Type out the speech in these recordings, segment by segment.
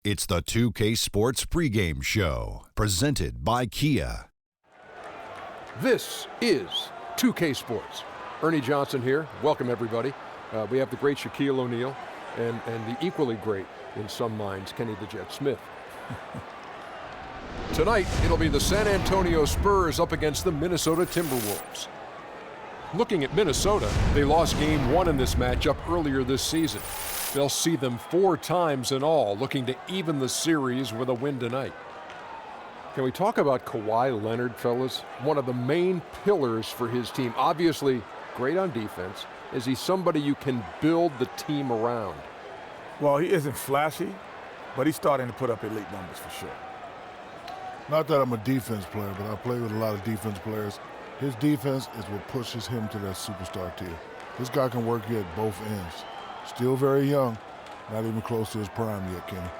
It's the 2K Sports Pregame Show, presented by Kia. This is 2K Sports. Ernie Johnson here. Welcome, everybody. We have the great Shaquille O'Neal and the equally great, in some minds, Kenny the Jet Smith. Tonight, it'll be the San Antonio Spurs up against the Minnesota Timberwolves. Looking at Minnesota, they lost Game 1 in this matchup earlier this season. They'll see them 4 times in all, looking to even the series with a win tonight. Can we talk about Kawhi Leonard, fellas? One of the main pillars for his team. Obviously, great on defense. Is he somebody you can build the team around? Well, he isn't flashy, but he's starting to put up elite numbers for sure. Not that I'm a defense player, but I play with a lot of defense players. His defense is what pushes him to that superstar tier. This guy can work you at both ends. Still very young, not even close to his prime yet, Kenny.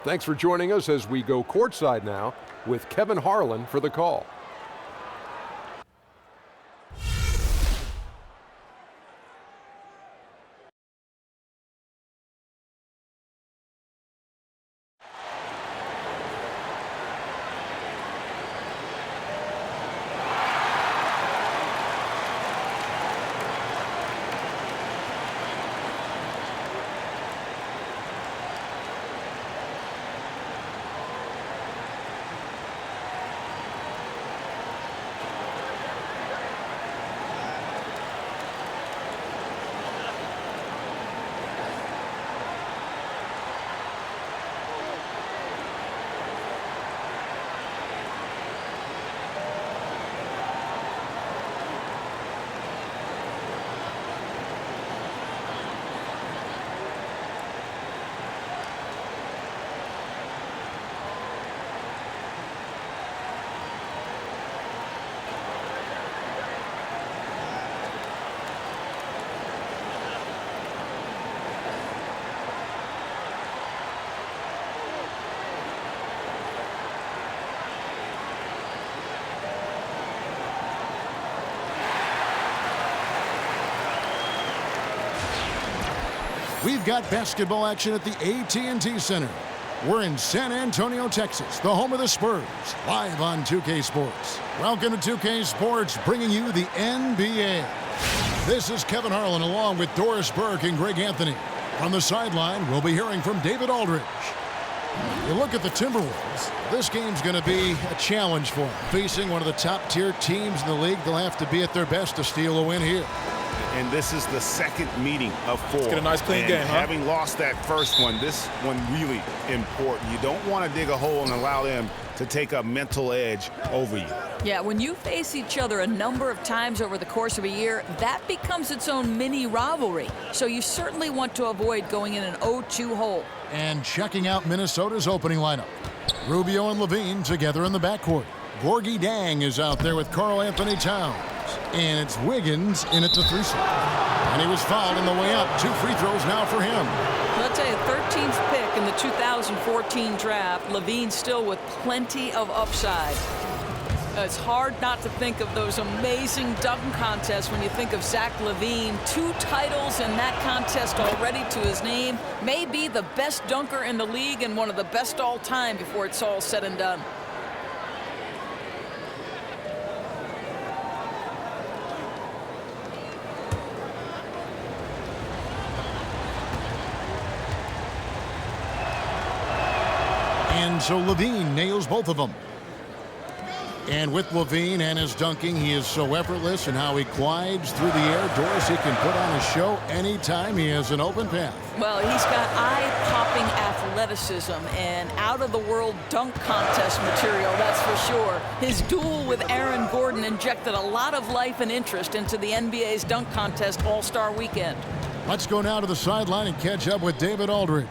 Thanks for joining us as we go courtside now with Kevin Harlan for the call. We've got basketball action at the AT&T Center. We're in San Antonio, Texas, the home of the Spurs, live on 2K Sports. Welcome to 2K Sports, bringing you the NBA. This is Kevin Harlan along with Doris Burke and Greg Anthony. On the sideline, we'll be hearing from David Aldridge. You look at the Timberwolves, this game's going to be a challenge for them. Facing one of the top-tier teams in the league, they'll have to be at their best to steal a win here. And this is the second meeting of 4. Let's get a nice clean game, huh? Having lost that first one, this one really important. You don't want to dig a hole and allow them to take a mental edge over you. Yeah, when you face each other a number of times over the course of a year, that becomes its own mini rivalry. So you certainly want to avoid going in an 0-2 hole. And checking out Minnesota's opening lineup. Rubio and Levine together in the backcourt. Gorgie Dang is out there with Karl Anthony Towns. And it's Wiggins in at the 3 slot. And he was fouled on the way up. 2 free throws now for him. I'll tell you, 13th pick in the 2014 draft. Levine still with plenty of upside. It's hard not to think of those amazing dunk contests when you think of Zach LaVine. 2 titles in that contest already to his name. May be the best dunker in the league and one of the best all time before it's all said and done. And so Levine nails both of them. And with Levine and his dunking, he is so effortless in how he glides through the air. Doris, he can put on a show anytime he has an open path. Well, he's got eye-popping athleticism and out-of-the-world dunk contest material, that's for sure. His duel with Aaron Gordon injected a lot of life and interest into the NBA's dunk contest All-Star Weekend. Let's go now to the sideline and catch up with David Aldridge.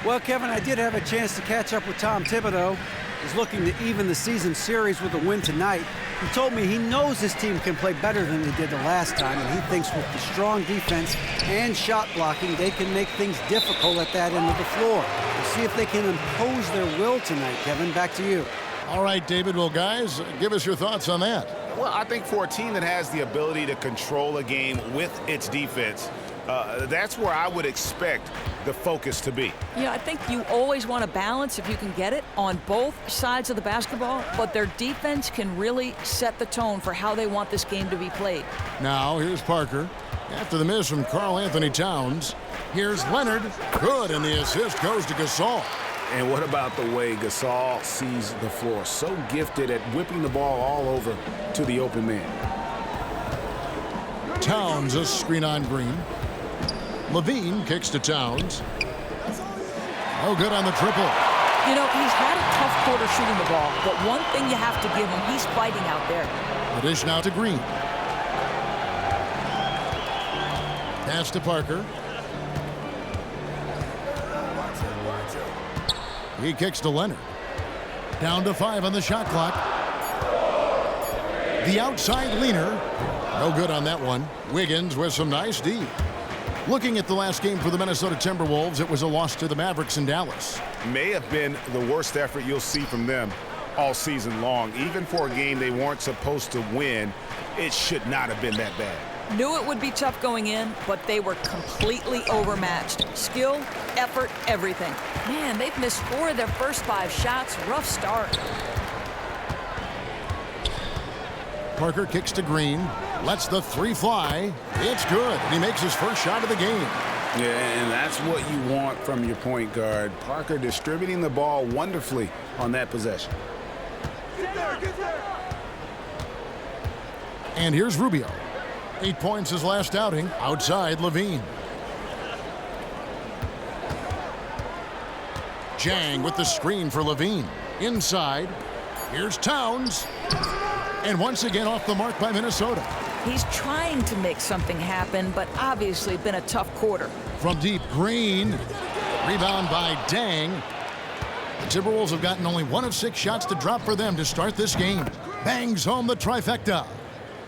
Well, Kevin, I did have a chance to catch up with Tom Thibodeau. He's looking to even the season series with a win tonight. He told me he knows his team can play better than they did the last time, and he thinks with the strong defense and shot blocking, they can make things difficult at that end of the floor. We'll see if they can impose their will tonight. Kevin, back to you. All right, David. Well, guys, give us your thoughts on that. Well, I think for a team that has the ability to control a game with its defense, That's where I would expect the focus to be. Yeah, I think you always want to balance, if you can get it, on both sides of the basketball, but their defense can really set the tone for how they want this game to be played. Now, here's Parker. After the miss from Karl-Anthony Towns, here's Leonard. Good, and the assist goes to Gasol. And what about the way Gasol sees the floor? So gifted at whipping the ball all over to the open man. Towns, a screen on Green. Levine kicks to Towns. No good on the triple. You know, he's had a tough quarter shooting the ball, but one thing you have to give him, he's fighting out there. The dish now to Green. Pass to Parker. He kicks to Leonard. Down to 5 on the shot clock. The outside leaner. No good on that one. Wiggins with some nice D. Looking at the last game for the Minnesota Timberwolves, it was a loss to the Mavericks in Dallas. May have been the worst effort you'll see from them all season long. Even for a game they weren't supposed to win, it should not have been that bad. Knew it would be tough going in, but they were completely overmatched. Skill, effort, everything. Man, they've missed 4 of their first 5 shots. Rough start. Parker kicks to Green. Lets the 3 fly. It's good. He makes his first shot of the game. Yeah, and that's what you want from your point guard. Parker distributing the ball wonderfully on that possession. And here's Rubio. 8 points his last outing. Outside Levine. Jang with the screen for Levine. Inside. Here's Towns. And once again off the mark by Minnesota. He's trying to make something happen, but obviously been a tough quarter. From deep, Green. Rebound by Dang. The Timberwolves have gotten only 1 of 6 shots to drop for them to start this game. Bangs home the trifecta.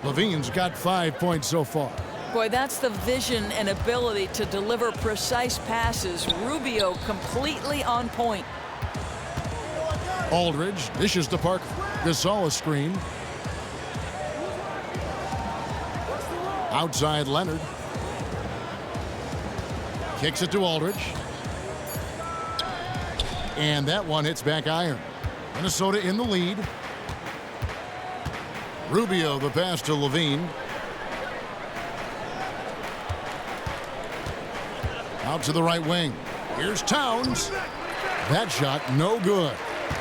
Levine's got 5 points so far. Boy, that's the vision and ability to deliver precise passes. Rubio completely on point. Aldridge dishes to Parker. Gasol a screen. Outside Leonard. Kicks it to Aldridge. And that one hits back iron. Minnesota in the lead. Rubio the pass to Levine. Out to the right wing. Here's Towns. That shot no good.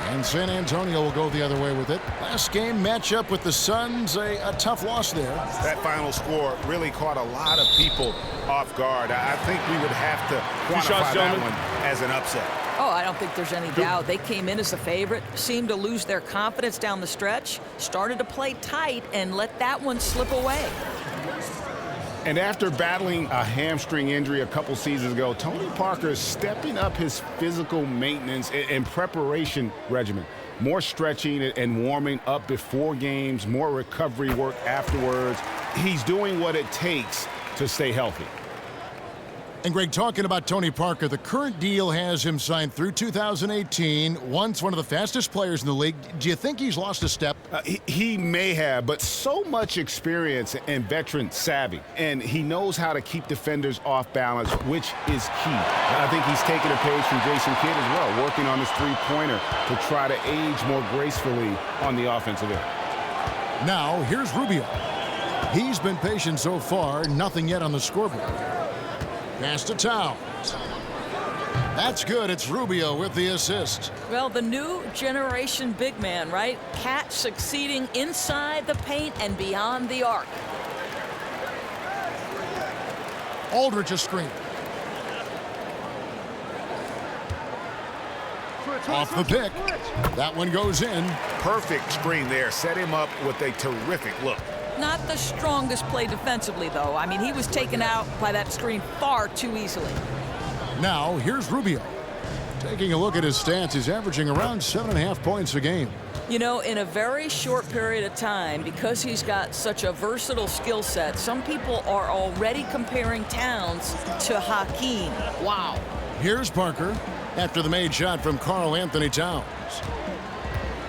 And San Antonio will go the other way with it. Last game matchup with the Suns, a tough loss there. That final score really caught a lot of people off guard. I think we would have to quantify that one as an upset. Oh, I don't think there's any doubt. They came in as a favorite, seemed to lose their confidence down the stretch, started to play tight, and let that one slip away. And after battling a hamstring injury a couple seasons ago, Tony Parker is stepping up his physical maintenance and preparation regimen. More stretching and warming up before games, more recovery work afterwards. He's doing what it takes to stay healthy. And Greg, talking about Tony Parker, the current deal has him signed through 2018, once one of the fastest players in the league. Do you think he's lost a step? He may have, but so much experience and veteran savvy. And he knows how to keep defenders off balance, which is key. I think he's taken a page from Jason Kidd as well, working on his three-pointer to try to age more gracefully on the offensive end. Now, here's Rubio. He's been patient so far, nothing yet on the scoreboard. Pass to Towns. That's good. It's Rubio with the assist. Well, the new generation big man, right? Cat succeeding inside the paint and beyond the arc. Aldridge a screen. Off the pick. That one goes in. Perfect screen there. Set him up with a terrific look. Not the strongest play defensively, though. I mean, he was taken out by that screen far too easily. Now, here's Rubio. Taking a look at his stats, he's averaging around 7.5 points a game. You know, in a very short period of time, because he's got such a versatile skill set, some people are already comparing Towns to Hakeem. Wow. Here's Parker after the made shot from Karl-Anthony Towns.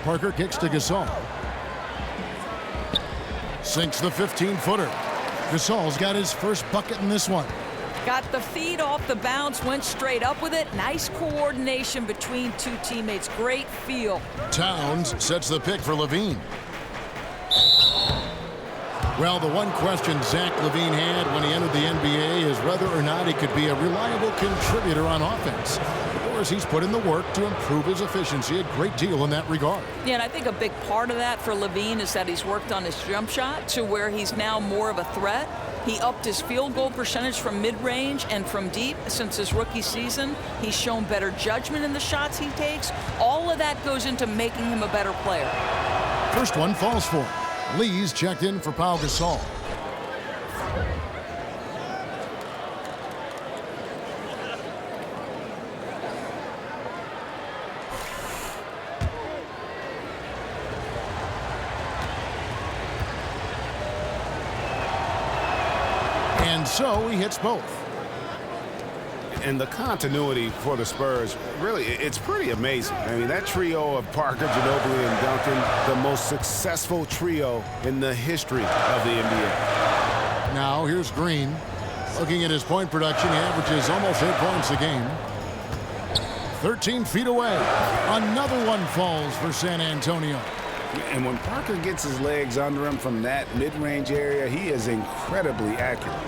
Parker kicks to Gasol. Sinks the 15-footer. Gasol's got his first bucket in this one. Got the feed off the bounce, went straight up with it. Nice coordination between two teammates. Great feel. Towns sets the pick for Levine. Well, the one question Zach LaVine had when he entered the NBA is whether or not he could be a reliable contributor on offense. Of course, he's put in the work to improve his efficiency a great deal in that regard. Yeah, and I think a big part of that for LaVine is that he's worked on his jump shot to where he's now more of a threat. He upped his field goal percentage from mid-range and from deep since his rookie season. He's shown better judgment in the shots he takes. All of that goes into making him a better player. First one falls for him. Lee's checked in for Pau Gasol. And so he hits both. And the continuity for the Spurs, really, it's pretty amazing. I mean, that trio of Parker, Ginobili, and Duncan, the most successful trio in the history of the NBA. Now here's Green. Looking at his point production, he averages almost 8 points a game. 13 feet away. Another one falls for San Antonio. And when Parker gets his legs under him from that mid-range area, he is incredibly accurate.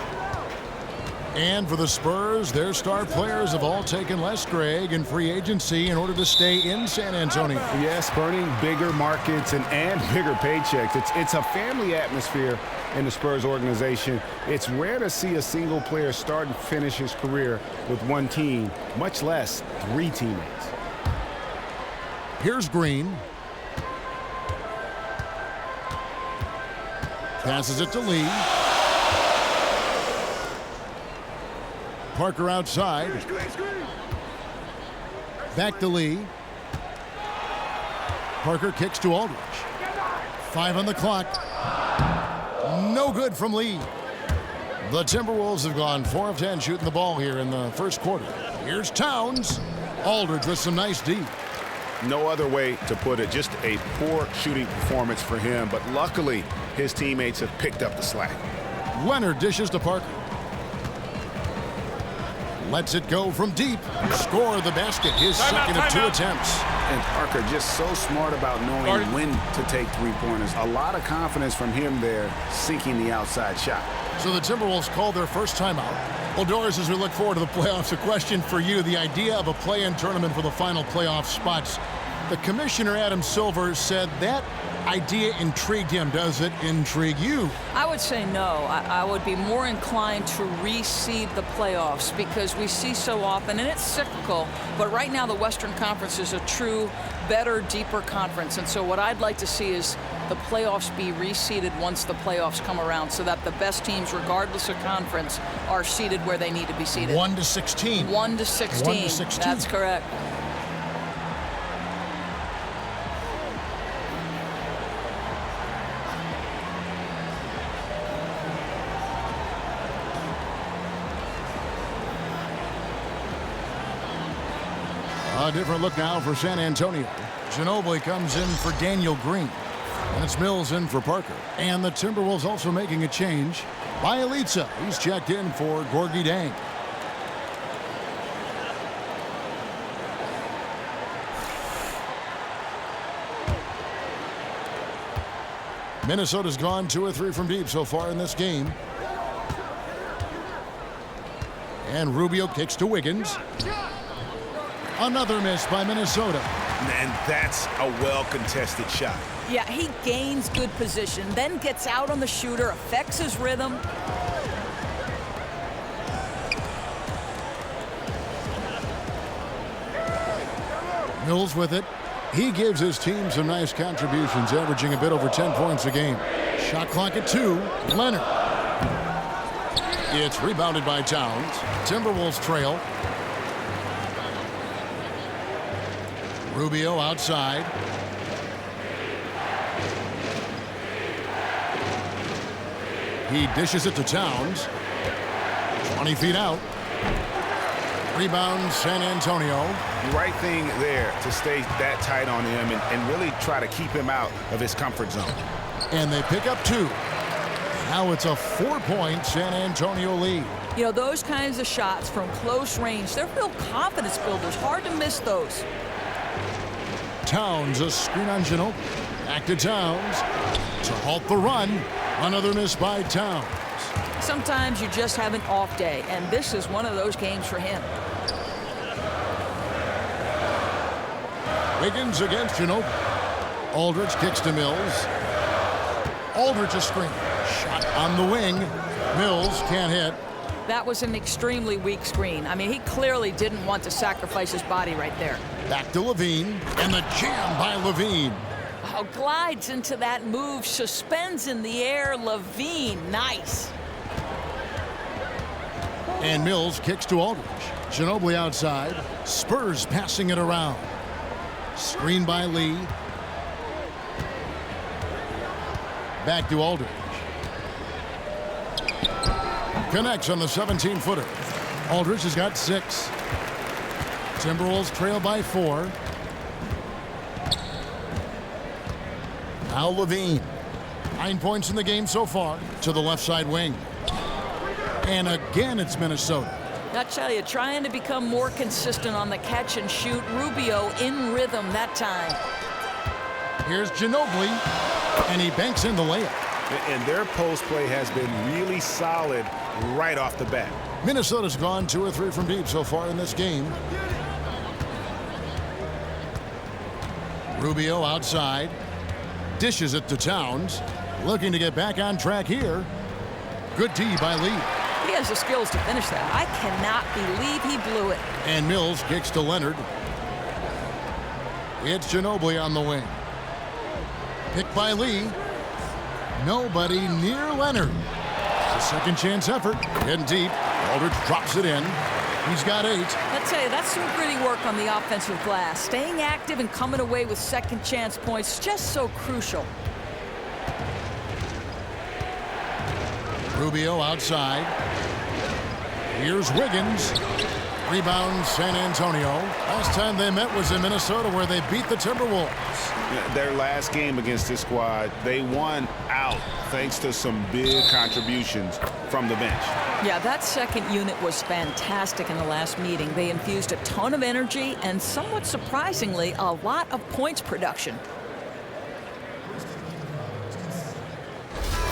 And for the Spurs, their star players have all taken Les Gregg in free agency in order to stay in San Antonio. Yes, burning bigger markets and bigger paychecks. It's a family atmosphere in the Spurs organization. It's rare to see a single player start and finish his career with one team, much less 3 teammates. Here's Green. Passes it to Lee. Parker outside. Back to Lee. Parker kicks to Aldridge. 5 on the clock. No good from Lee. The Timberwolves have gone 4 of 10 shooting the ball here in the first quarter. Here's Towns. Aldridge with some nice D. No other way to put it, just a poor shooting performance for him, but luckily his teammates have picked up the slack. Leonard dishes to Parker. Lets it go from deep. Score the basket. His second of 2 attempts. And Parker just so smart about knowing when to take three-pointers. A lot of confidence from him there, sinking the outside shot. So the Timberwolves call their first timeout. Well, Doris, as we look forward to the playoffs, a question for you. The idea of a play-in tournament for the final playoff spots. The commissioner, Adam Silver, said that idea intrigued him. Does it intrigue you? I would say no. I would be more inclined to reseed the playoffs because we see so often, and it's cyclical, but right now the Western Conference is a true, better, deeper conference. And so what I'd like to see is the playoffs be reseeded once the playoffs come around so that the best teams, regardless of conference, are seeded where they need to be seeded. 1 to 16. 1 to 16. 1 to 16. That's correct. A different look now for San Antonio. Ginobili comes in for Daniel Green. And it's Mills in for Parker. And the Timberwolves also making a change. Bielitsa, he's checked in for Gorgui Dieng. Minnesota's gone 2 or 3 from deep so far in this game. And Rubio kicks to Wiggins. Another miss by Minnesota. And that's a well-contested shot. Yeah, he gains good position, then gets out on the shooter, affects his rhythm. Mills with it. He gives his team some nice contributions, averaging a bit over 10 points a game. Shot clock at 2. Leonard. It's rebounded by Towns. Timberwolves trail. Rubio outside. He dishes it to Towns. 20 feet out. Rebound San Antonio. Right thing there to stay that tight on him and really try to keep him out of his comfort zone. And they pick up 2. Now it's a 4-point San Antonio lead. You know, those kinds of shots from close range, they're real confidence builders. Hard to miss those. Towns, a screen on Ginobili. Back to Towns to halt the run. Another miss by Towns. Sometimes you just have an off day, and this is one of those games for him. Wiggins against Ginobili. Aldridge kicks to Mills. Aldridge a screen. Shot on the wing. Mills can't hit. That was an extremely weak screen. I mean, he clearly didn't want to sacrifice his body right there. Back to Levine, and the jam by Levine. Oh, glides into that move, suspends in the air. Levine, nice. And Mills kicks to Aldridge. Ginobili outside. Spurs passing it around. Screen by Lee. Back to Aldridge. Connects on the 17-footer. Aldridge has got 6. Timberwolves trail by 4. Now Levine. 9 points in the game so far to the left side wing. And again, it's Minnesota. I tell you, trying to become more consistent on the catch and shoot. Rubio in rhythm that time. Here's Ginobili, and he banks in the layup. And their post play has been really solid right off the bat. Minnesota's gone 2 or 3 from deep so far in this game. Rubio outside. Dishes it to Towns. Looking to get back on track here. Good D by Lee. He has the skills to finish that. I cannot believe he blew it. And Mills kicks to Leonard. It's Ginobili on the wing. Picked by Lee. Nobody near Leonard. It's a second chance effort. Getting deep. Aldridge drops it in. He's got 8. I tell you, that's some gritty work on the offensive glass. Staying active and coming away with second chance points, just so crucial. Rubio outside. Here's Wiggins. Rebound San Antonio. Last time they met was in Minnesota, where they beat the Timberwolves. Their last game against this squad, they won out thanks to some big contributions from the bench. Yeah, that second unit was fantastic in the last meeting. They infused a ton of energy and, somewhat surprisingly, a lot of points production.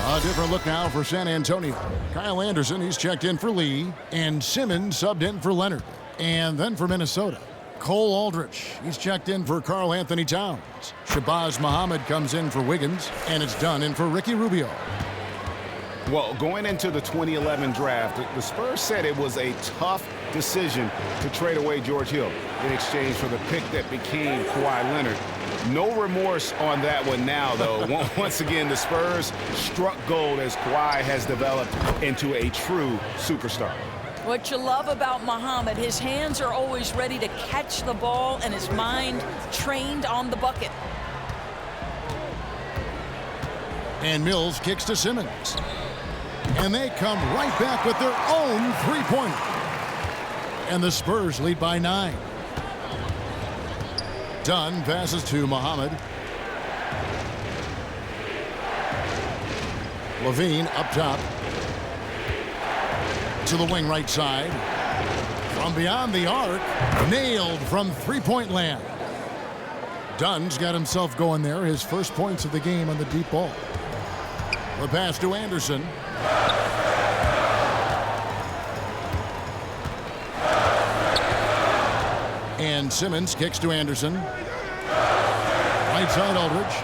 A different look now for San Antonio. Kyle Anderson, he's checked in for Lee. And Simmons subbed in for Leonard. And then for Minnesota, Cole Aldrich. He's checked in for Karl Anthony Towns. Shabazz Muhammad comes in for Wiggins. And it's done in for Ricky Rubio. Well, going into the 2011 draft, the Spurs said it was a tough decision to trade away George Hill in exchange for the pick that became Kawhi Leonard. No remorse on that one now, though. Once again, the Spurs struck gold as Kawhi has developed into a true superstar. What you love about Muhammad, his hands are always ready to catch the ball and his mind trained on the bucket. And Mills kicks to Simmons. And they come right back with their own three-pointer. And the Spurs lead by 9. Dunn passes to Muhammad. Levine up top. To the wing right side. From beyond the arc. Nailed from three-point land. Dunn's got himself going there. His first points of the game on the deep ball. The pass to Anderson. And Simmons kicks to Anderson. Right side Aldridge.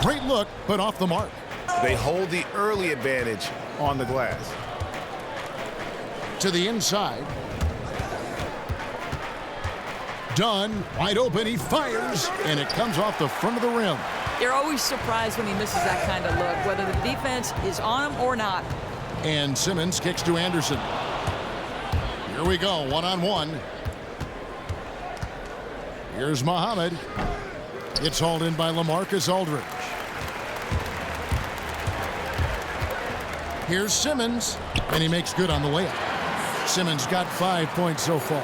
Great look, but off the mark. They hold the early advantage on the glass. To the inside. Dunn, wide open, he fires, and it comes off the front of the rim. You're always surprised when he misses that kind of look, whether the defense is on him or not. And Simmons kicks to Anderson. Here we go, one-on-one. Here's Muhammad. It's hauled in by LaMarcus Aldridge. Here's Simmons, and he makes good on the layup. Simmons got 5 points so far.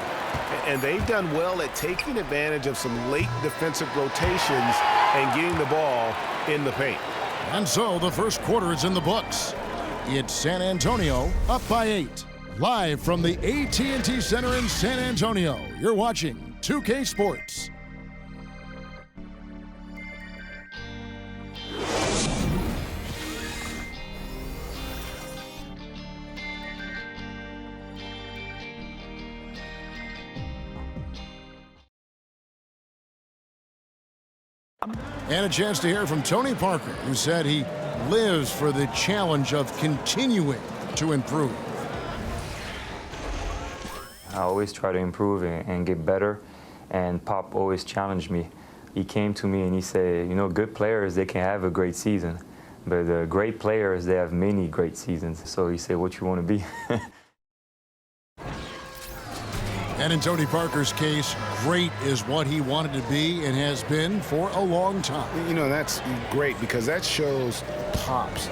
And they've done well at taking advantage of some late defensive rotations and getting the ball in the paint. And so the first quarter is in the books. It's San Antonio up by 8. Live from the AT&T Center in San Antonio, you're watching 2K Sports. And a chance to hear from Tony Parker, who said he lives for the challenge of continuing to improve. I always try to improve and get better, and Pop always challenged me. He came to me and he said, you know, good players, they can have a great season, but the great players, they have many great seasons. So he said, what you want to be? And in Tony Parker's case, great is what he wanted to be and has been for a long time. You know, that's great because that shows Pops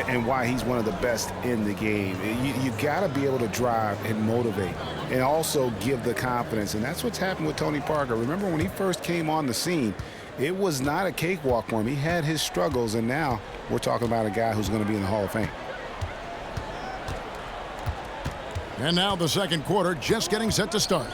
and why he's one of the best in the game. You got to be able to drive and motivate and also give the confidence. And that's what's happened with Tony Parker. Remember when he first came on the scene, it was not a cakewalk for him. He had his struggles, and now we're talking about a guy who's going to be in the Hall of Fame. And now the second quarter just getting set to start.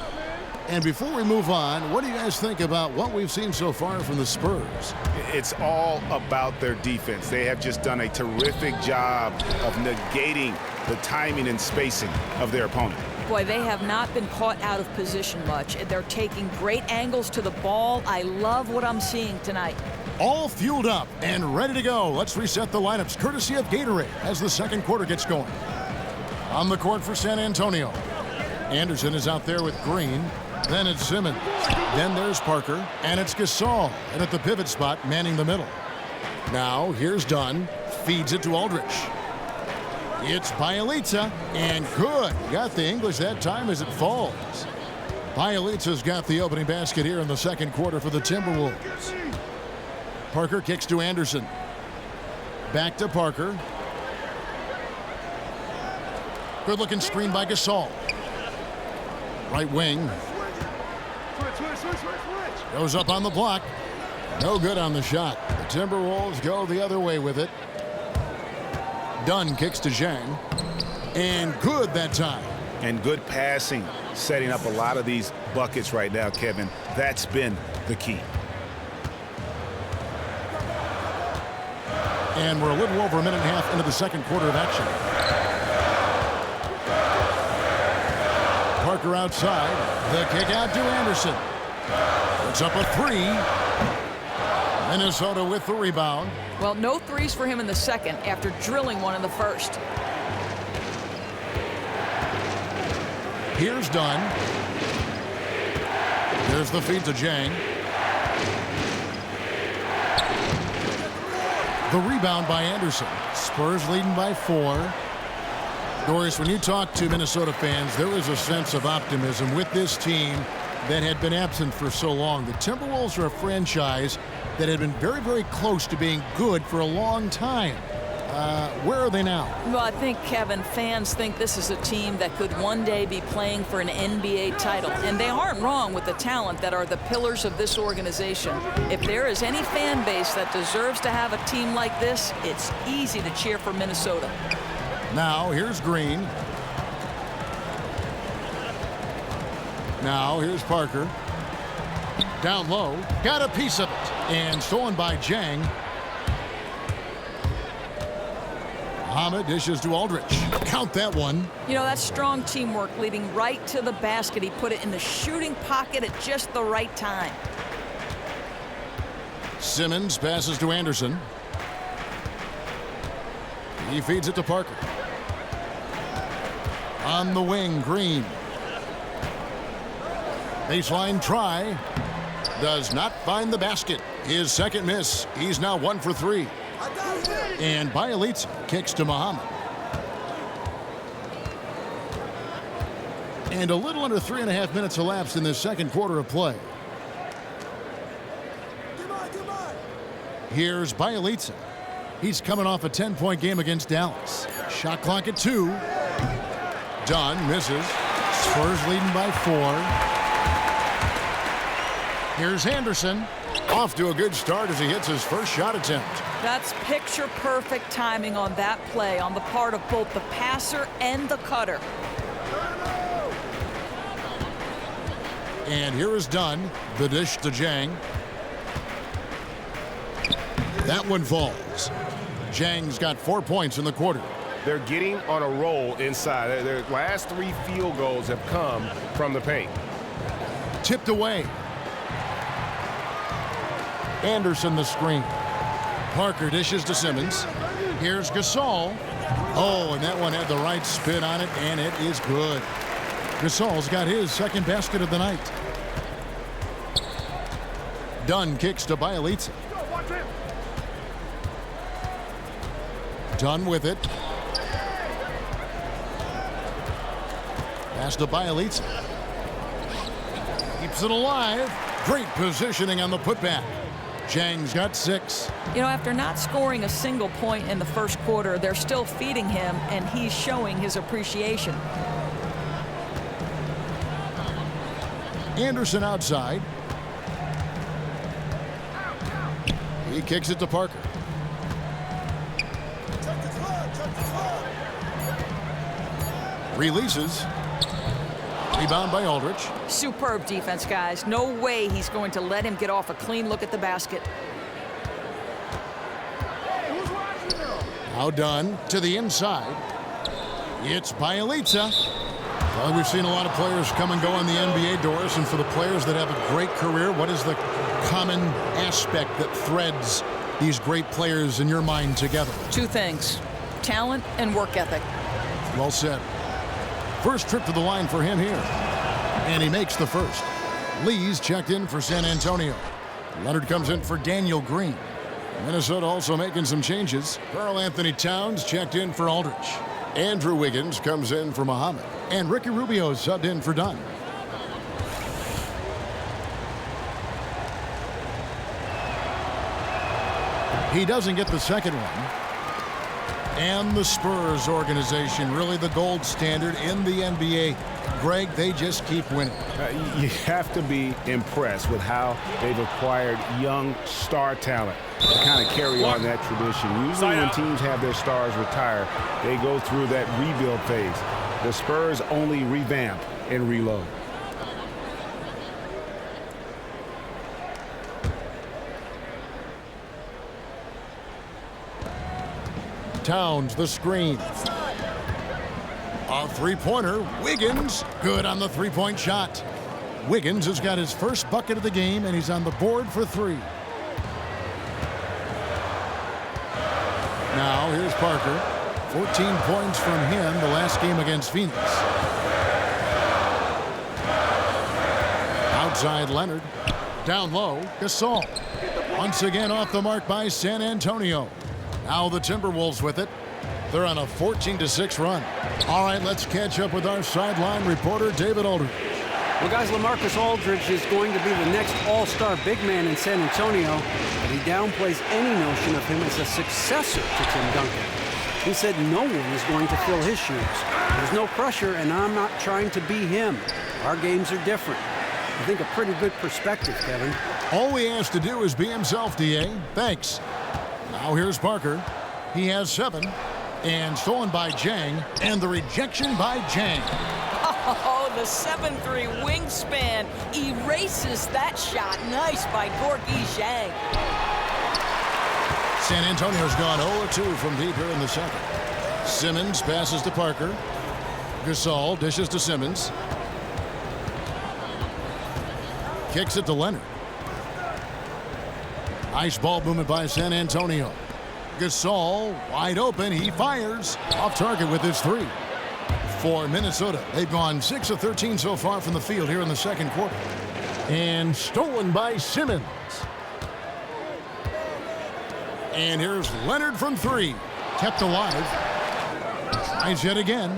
And before we move on, what do you guys think about what we've seen so far from the Spurs? It's all about their defense. They have just done a terrific job of negating the timing and spacing of their opponent. Boy, they have not been caught out of position much. They're taking great angles to the ball. I love what I'm seeing tonight. All fueled up and ready to go. Let's reset the lineups courtesy of Gatorade as the second quarter gets going. On the court for San Antonio, Anderson is out there with Green. Then it's Simmons. Then there's Parker. And it's Gasol. And at the pivot spot, manning the middle. Now, here's Dunn. Feeds it to Aldridge. It's Bielitsa. And good. Got the English that time as it falls. Bielitsa's got the opening basket here in the second quarter for the Timberwolves. Parker kicks to Anderson. Back to Parker. Good-looking screen by Gasol. Right wing. Goes up on the block. No good on the shot. The Timberwolves go the other way with it. Dunn kicks to Zhang. And good that time. And good passing, setting up a lot of these buckets right now, Kevin. That's been the key. And we're a little over a minute and a half into the second quarter of action. Parker outside. The kick out to Anderson. It's up a three. Minnesota with the rebound. Well, no threes for him in the second after drilling one in the first. Here's Dunn. There's the feed to Zhang. The rebound by Anderson. Spurs leading by 4. Doris, when you talk to Minnesota fans, there is a sense of optimism with this team that had been absent for so long. The Timberwolves are a franchise that had been very, very close to being good for a long time. Where are they now? Well, I think, Kevin, fans think this is a team that could one day be playing for an NBA title. And they aren't wrong with the talent that are the pillars of this organization. If there is any fan base that deserves to have a team like this, it's easy to cheer for Minnesota. Now, here's Green. Now, here's Parker. Down low. Got a piece of it. And stolen by Zhang. Muhammad dishes to Aldridge. Count that one. You know, that's strong teamwork leading right to the basket. He put it in the shooting pocket at just the right time. Simmons passes to Anderson. He feeds it to Parker. On the wing, Green. Baseline try. Does not find the basket. His second miss. He's now 1 for 3. And Bielitsa kicks to Muhammad. And a little under 3.5 minutes elapsed in this second quarter of play. Here's Bielitsa. He's coming off a 10-point game against Dallas. Shot clock at 2. Dunn misses. Spurs leading by 4. Here's Anderson. Off to a good start as he hits his first shot attempt. That's picture-perfect timing on that play on the part of both the passer and the cutter. And here is Dunn. The dish to Jang. That one falls. Jang's got 4 points in the quarter. They're getting on a roll inside. Their last 3 field goals have come from the paint. Tipped away. Anderson the screen. Parker dishes to Simmons. Here's Gasol. Oh, and that one had the right spin on it, and it is good. Gasol's got his second basket of the night. Dunn kicks to Bielitsa. Dunn with it. Pass to Bielitsa. Keeps it alive. Great positioning on the putback. Jang's got 6. You know, after not scoring a single point in the first quarter, they're still feeding him, and he's showing his appreciation. Anderson outside. He kicks it to Parker. Releases. Rebound by Aldridge. Superb defense, guys. No way he's going to let him get off a clean look at the basket. Now Dunn to the inside. It's Bielitsa. Well, we've seen a lot of players come and go on the NBA doors, and for the players that have a great career, what is the common aspect that threads these great players in your mind together? 2 things: talent and work ethic. Well said. First trip to the line for him here. And he makes the first. Lee's checked in for San Antonio. Leonard comes in for Daniel Green. Minnesota also making some changes. Karl Anthony Towns checked in for Aldridge. Andrew Wiggins comes in for Muhammad. And Ricky Rubio subbed in for Dunn. He doesn't get the second one. And the Spurs organization, really the gold standard in the NBA. Greg, they just keep winning. You have to be impressed with how they've acquired young star talent to kind of carry on that tradition. Usually when teams have their stars retire, they go through that rebuild phase. The Spurs only revamp and reload. Towns the screen. A three-pointer. Wiggins good on the three-point shot. Wiggins has got his first bucket of the game, and he's on the board for 3. Now here's Parker. 14 points from him the last game against Phoenix. Outside Leonard. Down low, Gasol. Once again off the mark by San Antonio. Now the Timberwolves with it. They're on a 14-6 run. All right, let's catch up with our sideline reporter, David Aldridge. Well, guys, LaMarcus Aldridge is going to be the next all-star big man in San Antonio, but he downplays any notion of him as a successor to Tim Duncan. He said no one is going to fill his shoes. There's no pressure, and I'm not trying to be him. Our games are different. I think a pretty good perspective, Kevin. All he has to do is be himself, D.A. Thanks. Now here's Parker. He has 7. And stolen by Jang. And the rejection by Jang. Oh, the 7'3" wingspan erases that shot. Nice by Gorgui Jang. San Antonio's gone 0-2 from deep here in the second. Simmons passes to Parker. Gasol dishes to Simmons. Kicks it to Leonard. Nice ball movement by San Antonio. Gasol wide open. He fires off target with his 3. For Minnesota, they've gone 6 of 13 so far from the field here in the second quarter. And stolen by Simmons. And here's Leonard from 3. Kept alive. Tries yet again.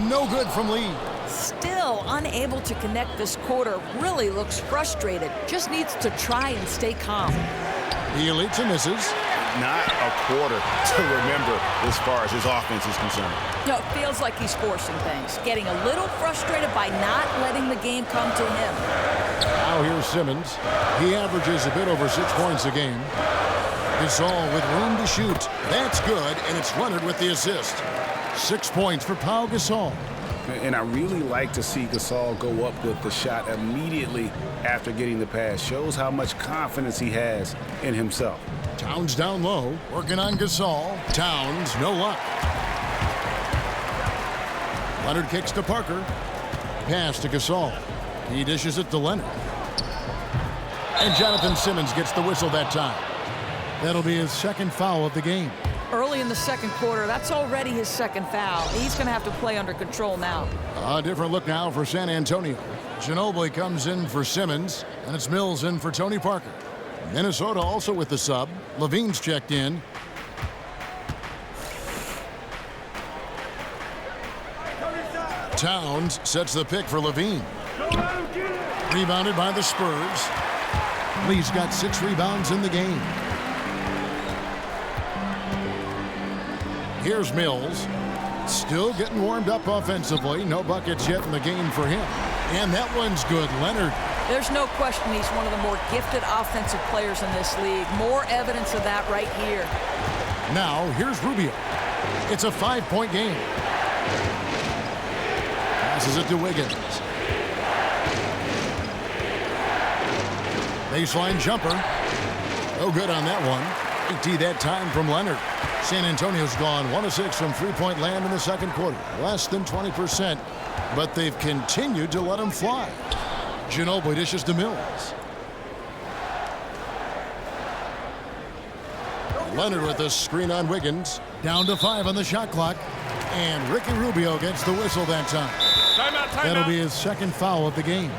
No good from Lee. Still unable to connect this quarter. Really looks frustrated. Just needs to try and stay calm. Bielitsa misses. not a quarter to remember as far as his offense is concerned. You know, it feels like he's forcing things, getting a little frustrated by not letting the game come to him. Now here's Simmons. He averages a bit over 6 points a game. Gasol with room to shoot. That's good, and it's Leonard with the assist. 6 points for Pau Gasol. And I really like to see Gasol go up with the shot immediately after getting the pass. Shows how much confidence he has in himself. Towns down low, working on Gasol. Towns, no luck. Leonard kicks to Parker. Pass to Gasol. He dishes it to Leonard. And Jonathan Simmons gets the whistle that time. That'll be his second foul of the game. Early in the second quarter, that's already his second foul. He's going to have to play under control now. A different look now for San Antonio. Ginobili comes in for Simmons, and it's Mills in for Tony Parker. Minnesota also with the sub. Levine's checked in. Towns sets the pick for Levine. Rebounded by the Spurs. Lee's got 6 rebounds in the game. Here's Mills. Still getting warmed up offensively. No buckets yet in the game for him. And that one's good. Leonard. There's no question he's one of the more gifted offensive players in this league. More evidence of that right here. Now, here's Rubio. It's a 5-point game. Passes it to Wiggins. Baseline jumper. No good on that one. 80 that time from Leonard. San Antonio's gone 1 of 6 from three-point land in the second quarter. Less than 20%, but they've continued to let him fly. Ginobili dishes to Mills. Leonard with the screen on Wiggins. Down to 5 on the shot clock. And Ricky Rubio gets the whistle that time. That'll be his second foul of the game.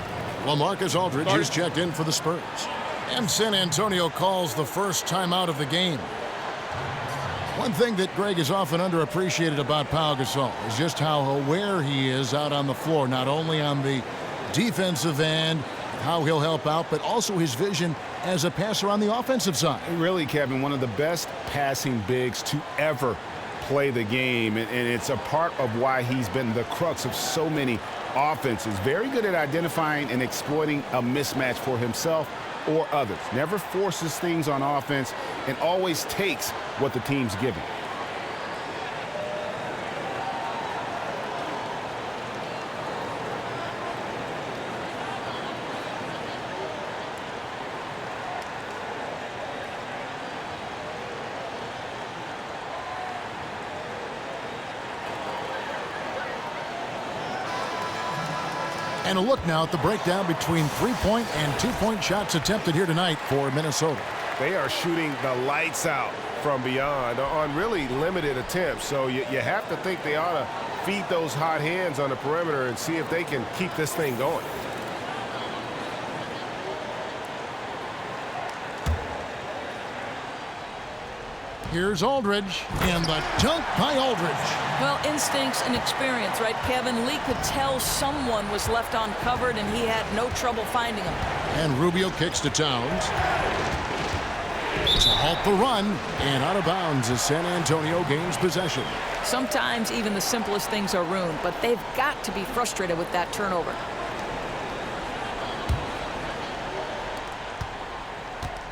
LaMarcus Aldridge is checked in for the Spurs. And San Antonio calls the first timeout of the game. One thing that Greg is often underappreciated about Pau Gasol is just how aware he is out on the floor, not only on the defensive end, how he'll help out, but also his vision as a passer on the offensive side. Really, Kevin, one of the best passing bigs to ever play the game, and it's a part of why he's been the crux of so many offenses. Very good at identifying and exploiting a mismatch for himself or others. Never forces things on offense and always takes what the team's giving. And a look now at the breakdown between 3-point and 2-point shots attempted here tonight for Minnesota. They are shooting the lights out from beyond on really limited attempts. So you have to think they ought to feed those hot hands on the perimeter and see if they can keep this thing going. Here's Aldridge, and the dunk by Aldridge. Well, instincts and experience, right, Kevin? Lee could tell someone was left uncovered, and he had no trouble finding him. And Rubio kicks to Towns. To halt the run, and out of bounds as San Antonio gains possession. Sometimes even the simplest things are ruined, but they've got to be frustrated with that turnover.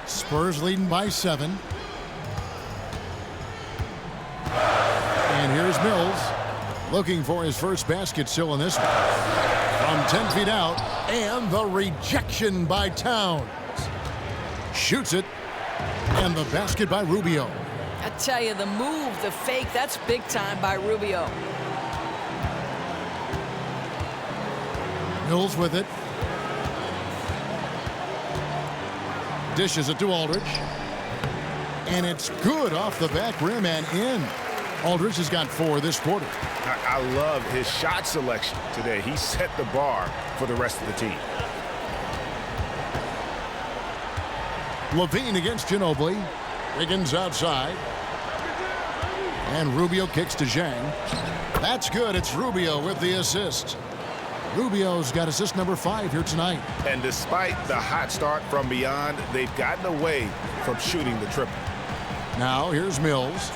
Spurs leading by 7. And here's Mills looking for his first basket still in this one. From 10 feet out, and the rejection by Towns. Shoots it, and the basket by Rubio. I tell you, the move, the fake, that's big time by Rubio. Mills with it. Dishes it to Aldridge. And it's good off the back rim and in. Aldridge has got 4 this quarter. I love his shot selection today. He set the bar for the rest of the team. Levine against Ginobili. Wiggins outside. And Rubio kicks to Zhang. That's good. It's Rubio with the assist. Rubio's got assist number 5 here tonight. And despite the hot start from beyond, they've gotten away from shooting the triple. Now here's Mills.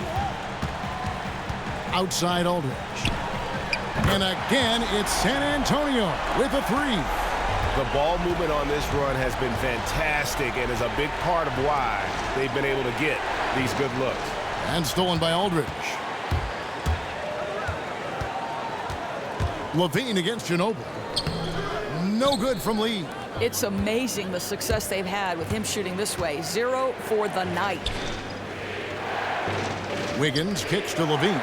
Outside Aldridge. And again, it's San Antonio with a three. The ball movement on this run has been fantastic and is a big part of why they've been able to get these good looks. And stolen by Aldridge. Levine against Ginobili. No good from Lee. It's amazing the success they've had with him shooting this way. 0 for the night. Wiggins kicks to Levine.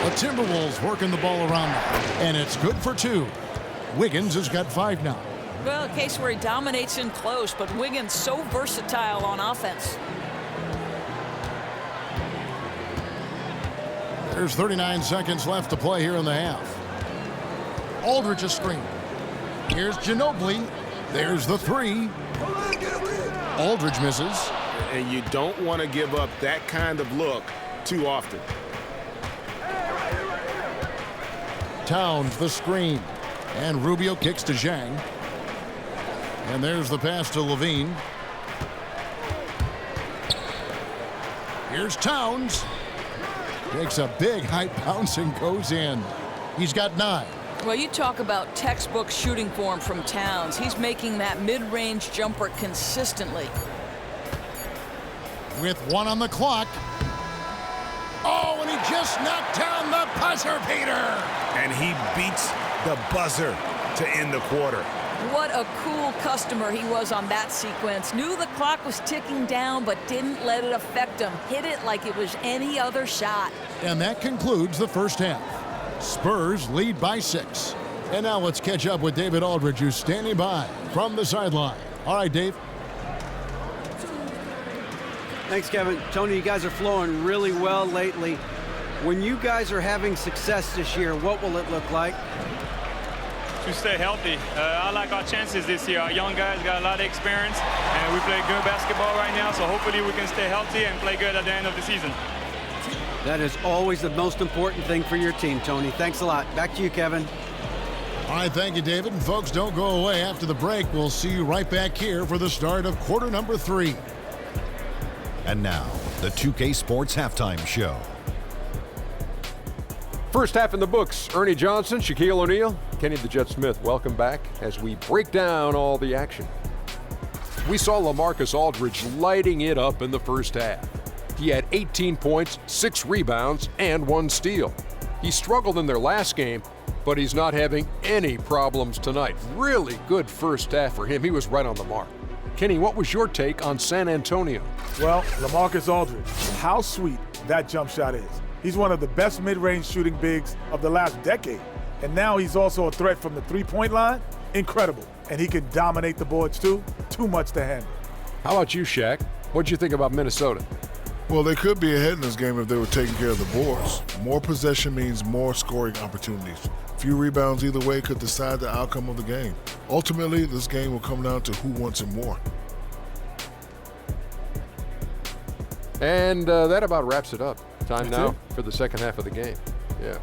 The Timberwolves working the ball around now. And it's good for 2. Wiggins has got 5 now. Well, a case where he dominates in close, but Wiggins so versatile on offense. There's 39 seconds left to play here in the half. Aldridge a screen. Here's Ginobili. There's the three. Aldridge misses. And you don't want to give up that kind of look too often. Towns the screen. And Rubio kicks to Zhang. And there's the pass to Levine. Here's Towns. Takes a big height bounce and goes in. He's got 9. Well, you talk about textbook shooting form from Towns. He's making that mid-range jumper consistently. With 1 on the clock. Oh, and he just knocked down the buzzer beater. And he beats the buzzer to end the quarter. What a cool customer he was on that sequence. Knew the clock was ticking down, but didn't let it affect him. Hit it like it was any other shot. And that concludes the first half. Spurs lead by 6. And now let's catch up with David Aldridge, who's standing by from the sideline. All right, Dave. Thanks, Kevin. Tony, you guys are flowing really well lately. When you guys are having success this year, what will it look like? To stay healthy. I like our chances this year. Our young guys got a lot of experience, and we play good basketball right now, so hopefully we can stay healthy and play good at the end of the season. That is always the most important thing for your team, Tony. Thanks a lot. Back to you, Kevin. All right, thank you, David. And folks, don't go away. After the break, we'll see you right back here for the start of quarter number 3. And now, the 2K Sports Halftime Show. First half in the books. Ernie Johnson, Shaquille O'Neal, Kenny the Jet Smith. Welcome back as we break down all the action. We saw LaMarcus Aldridge lighting it up in the first half. He had 18 points, 6 rebounds, and 1 steal. He struggled in their last game, but he's not having any problems tonight. Really good first half for him. He was right on the mark. Kenny, what was your take on San Antonio? Well, LaMarcus Aldridge, how sweet that jump shot is. He's one of the best mid-range shooting bigs of the last decade. And now he's also a threat from the three-point line. Incredible. And he can dominate the boards too. Too much to handle. How about you, Shaq? What'd you think about Minnesota? Well, they could be ahead in this game if they were taking care of the boards. More possession means more scoring opportunities. Few rebounds either way could decide the outcome of the game. Ultimately, this game will come down to who wants it more. And that about wraps it up. Time now for the second half of the game. Yeah.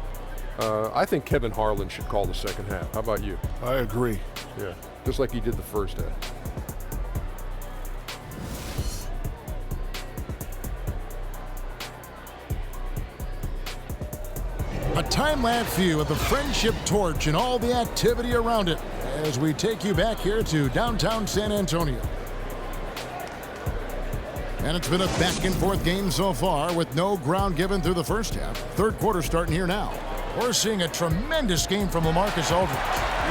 I think Kevin Harlan should call the second half. How about you? I agree. Yeah. Just like he did the first half. A time-lapse view of the Friendship Torch and all the activity around it as we take you back here to downtown San Antonio. And it's been a back-and-forth game so far with no ground given through the first half. Third quarter starting here now. We're seeing a tremendous game from LaMarcus Aldridge.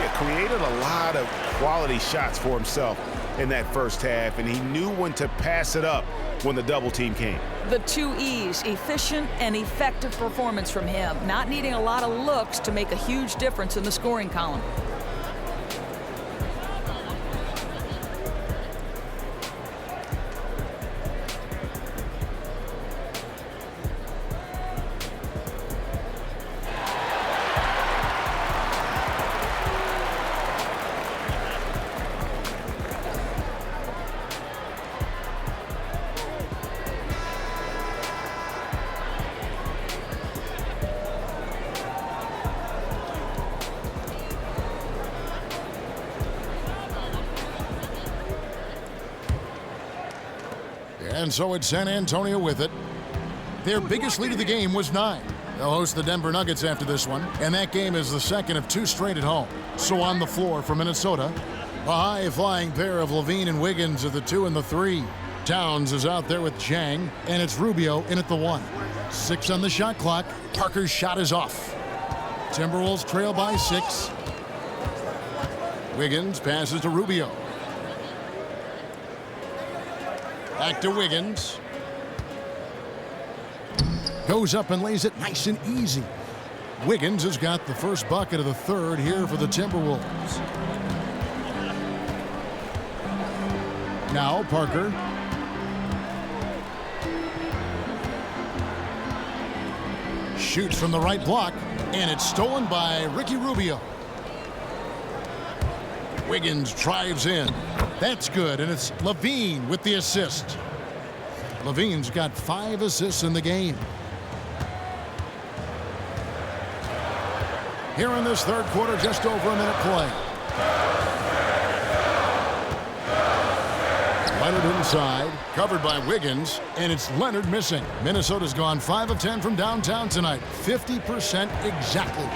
He created a lot of quality shots for himself in that first half, and he knew when to pass it up when the double team came. The 2 E's, efficient and effective performance from him. Not needing a lot of looks to make a huge difference in the scoring column. And so it's San Antonio with it. Their biggest lead of the game was 9. They'll host the Denver Nuggets after this one, and that game is the second of 2 straight at home. So on the floor for Minnesota, a high-flying pair of Levine and Wiggins are the 2 and the 3. Towns is out there with Jang, and it's Rubio in at the 1. 6 on the shot clock. Parker's shot is off. Timberwolves trail by 6. Wiggins passes to Rubio. Back to Wiggins. Goes up and lays it nice and easy. Wiggins has got the first bucket of the third here for the Timberwolves. Now Parker. Shoots from the right block, and it's stolen by Ricky Rubio. Wiggins drives in. That's good, and it's Levine with the assist. Levine's got 5 assists in the game. Here in this third quarter, just over a minute play. Leonard inside, covered by Wiggins, and it's Leonard missing. Minnesota's gone 5 of 10 from downtown tonight, 50% exactly.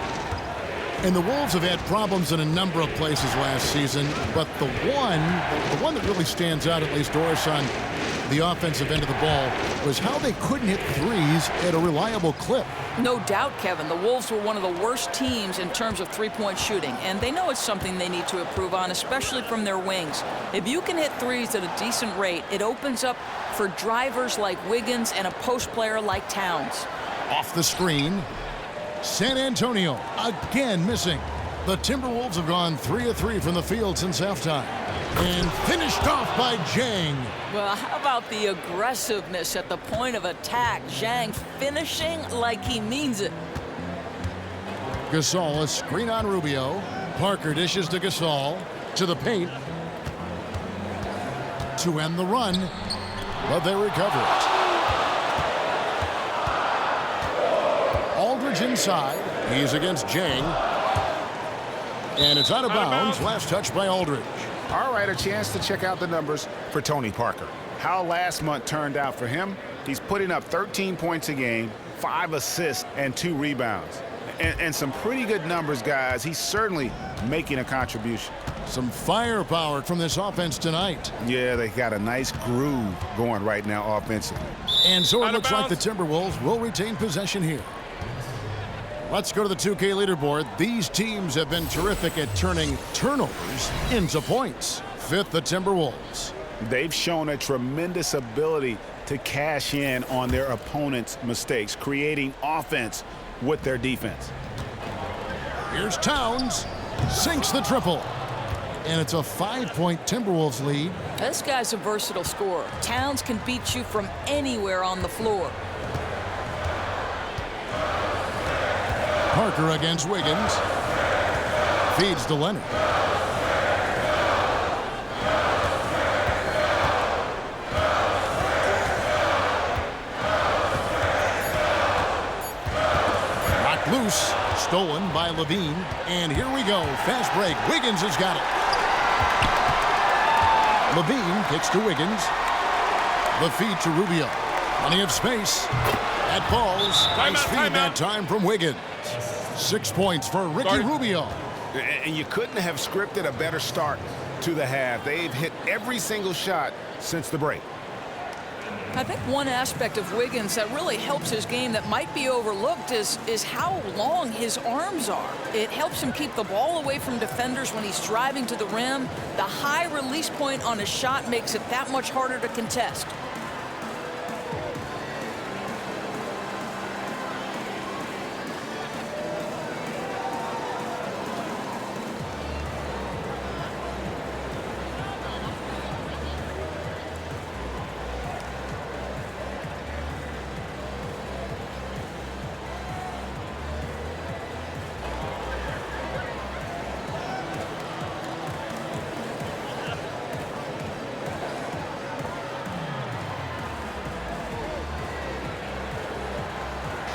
And the Wolves have had problems in a number of places last season, but the one that really stands out, at least, Doris, on the offensive end of the ball, was how they couldn't hit threes at a reliable clip. No doubt, Kevin. The Wolves were one of the worst teams in terms of three-point shooting, and they know it's something they need to improve on, especially from their wings. If you can hit threes at a decent rate, it opens up for drivers like Wiggins and a post player like Towns. Off the screen. San Antonio again missing. The Timberwolves have gone 3 of 3 from the field since halftime. And finished off by Jang. Well, how about the aggressiveness at the point of attack? Jang finishing like he means it. Gasol, a screen on Rubio. Parker dishes to Gasol. To the paint. To end the run. But they recover it. Aldridge inside. He's against Jang. And it's out of bounds. Last touch by Aldridge. All right, a chance to check out the numbers for Tony Parker. How last month turned out for him. He's putting up 13 points a game, 5 assists, and 2 rebounds. And some pretty good numbers, guys. He's certainly making a contribution. Some firepower from this offense tonight. Yeah, they got a nice groove going right now offensively. And so it looks like the Timberwolves will retain possession here. Let's go to the 2K leaderboard. These teams have been terrific at turning turnovers into points. 5th, the Timberwolves. They've shown a tremendous ability to cash in on their opponent's mistakes, creating offense with their defense. Here's Towns. Sinks the triple. And it's a 5-point Timberwolves lead. This guy's a versatile scorer. Towns can beat you from anywhere on the floor. Parker against Wiggins. Feeds to Leonard. Knocked loose. Stolen by Levine. And here we go. Fast break. Wiggins has got it. Levine kicks to Wiggins. The feed to Rubio. Plenty of space. That falls. Nice feed that time from Wiggins. 6 points for Ricky Rubio. And you couldn't have scripted a better start to the half. They've hit every single shot since the break. I think one aspect of Wiggins that really helps his game that might be overlooked is how long his arms are. It helps him keep the ball away from defenders when he's driving to the rim. The high release point on his shot makes it that much harder to contest.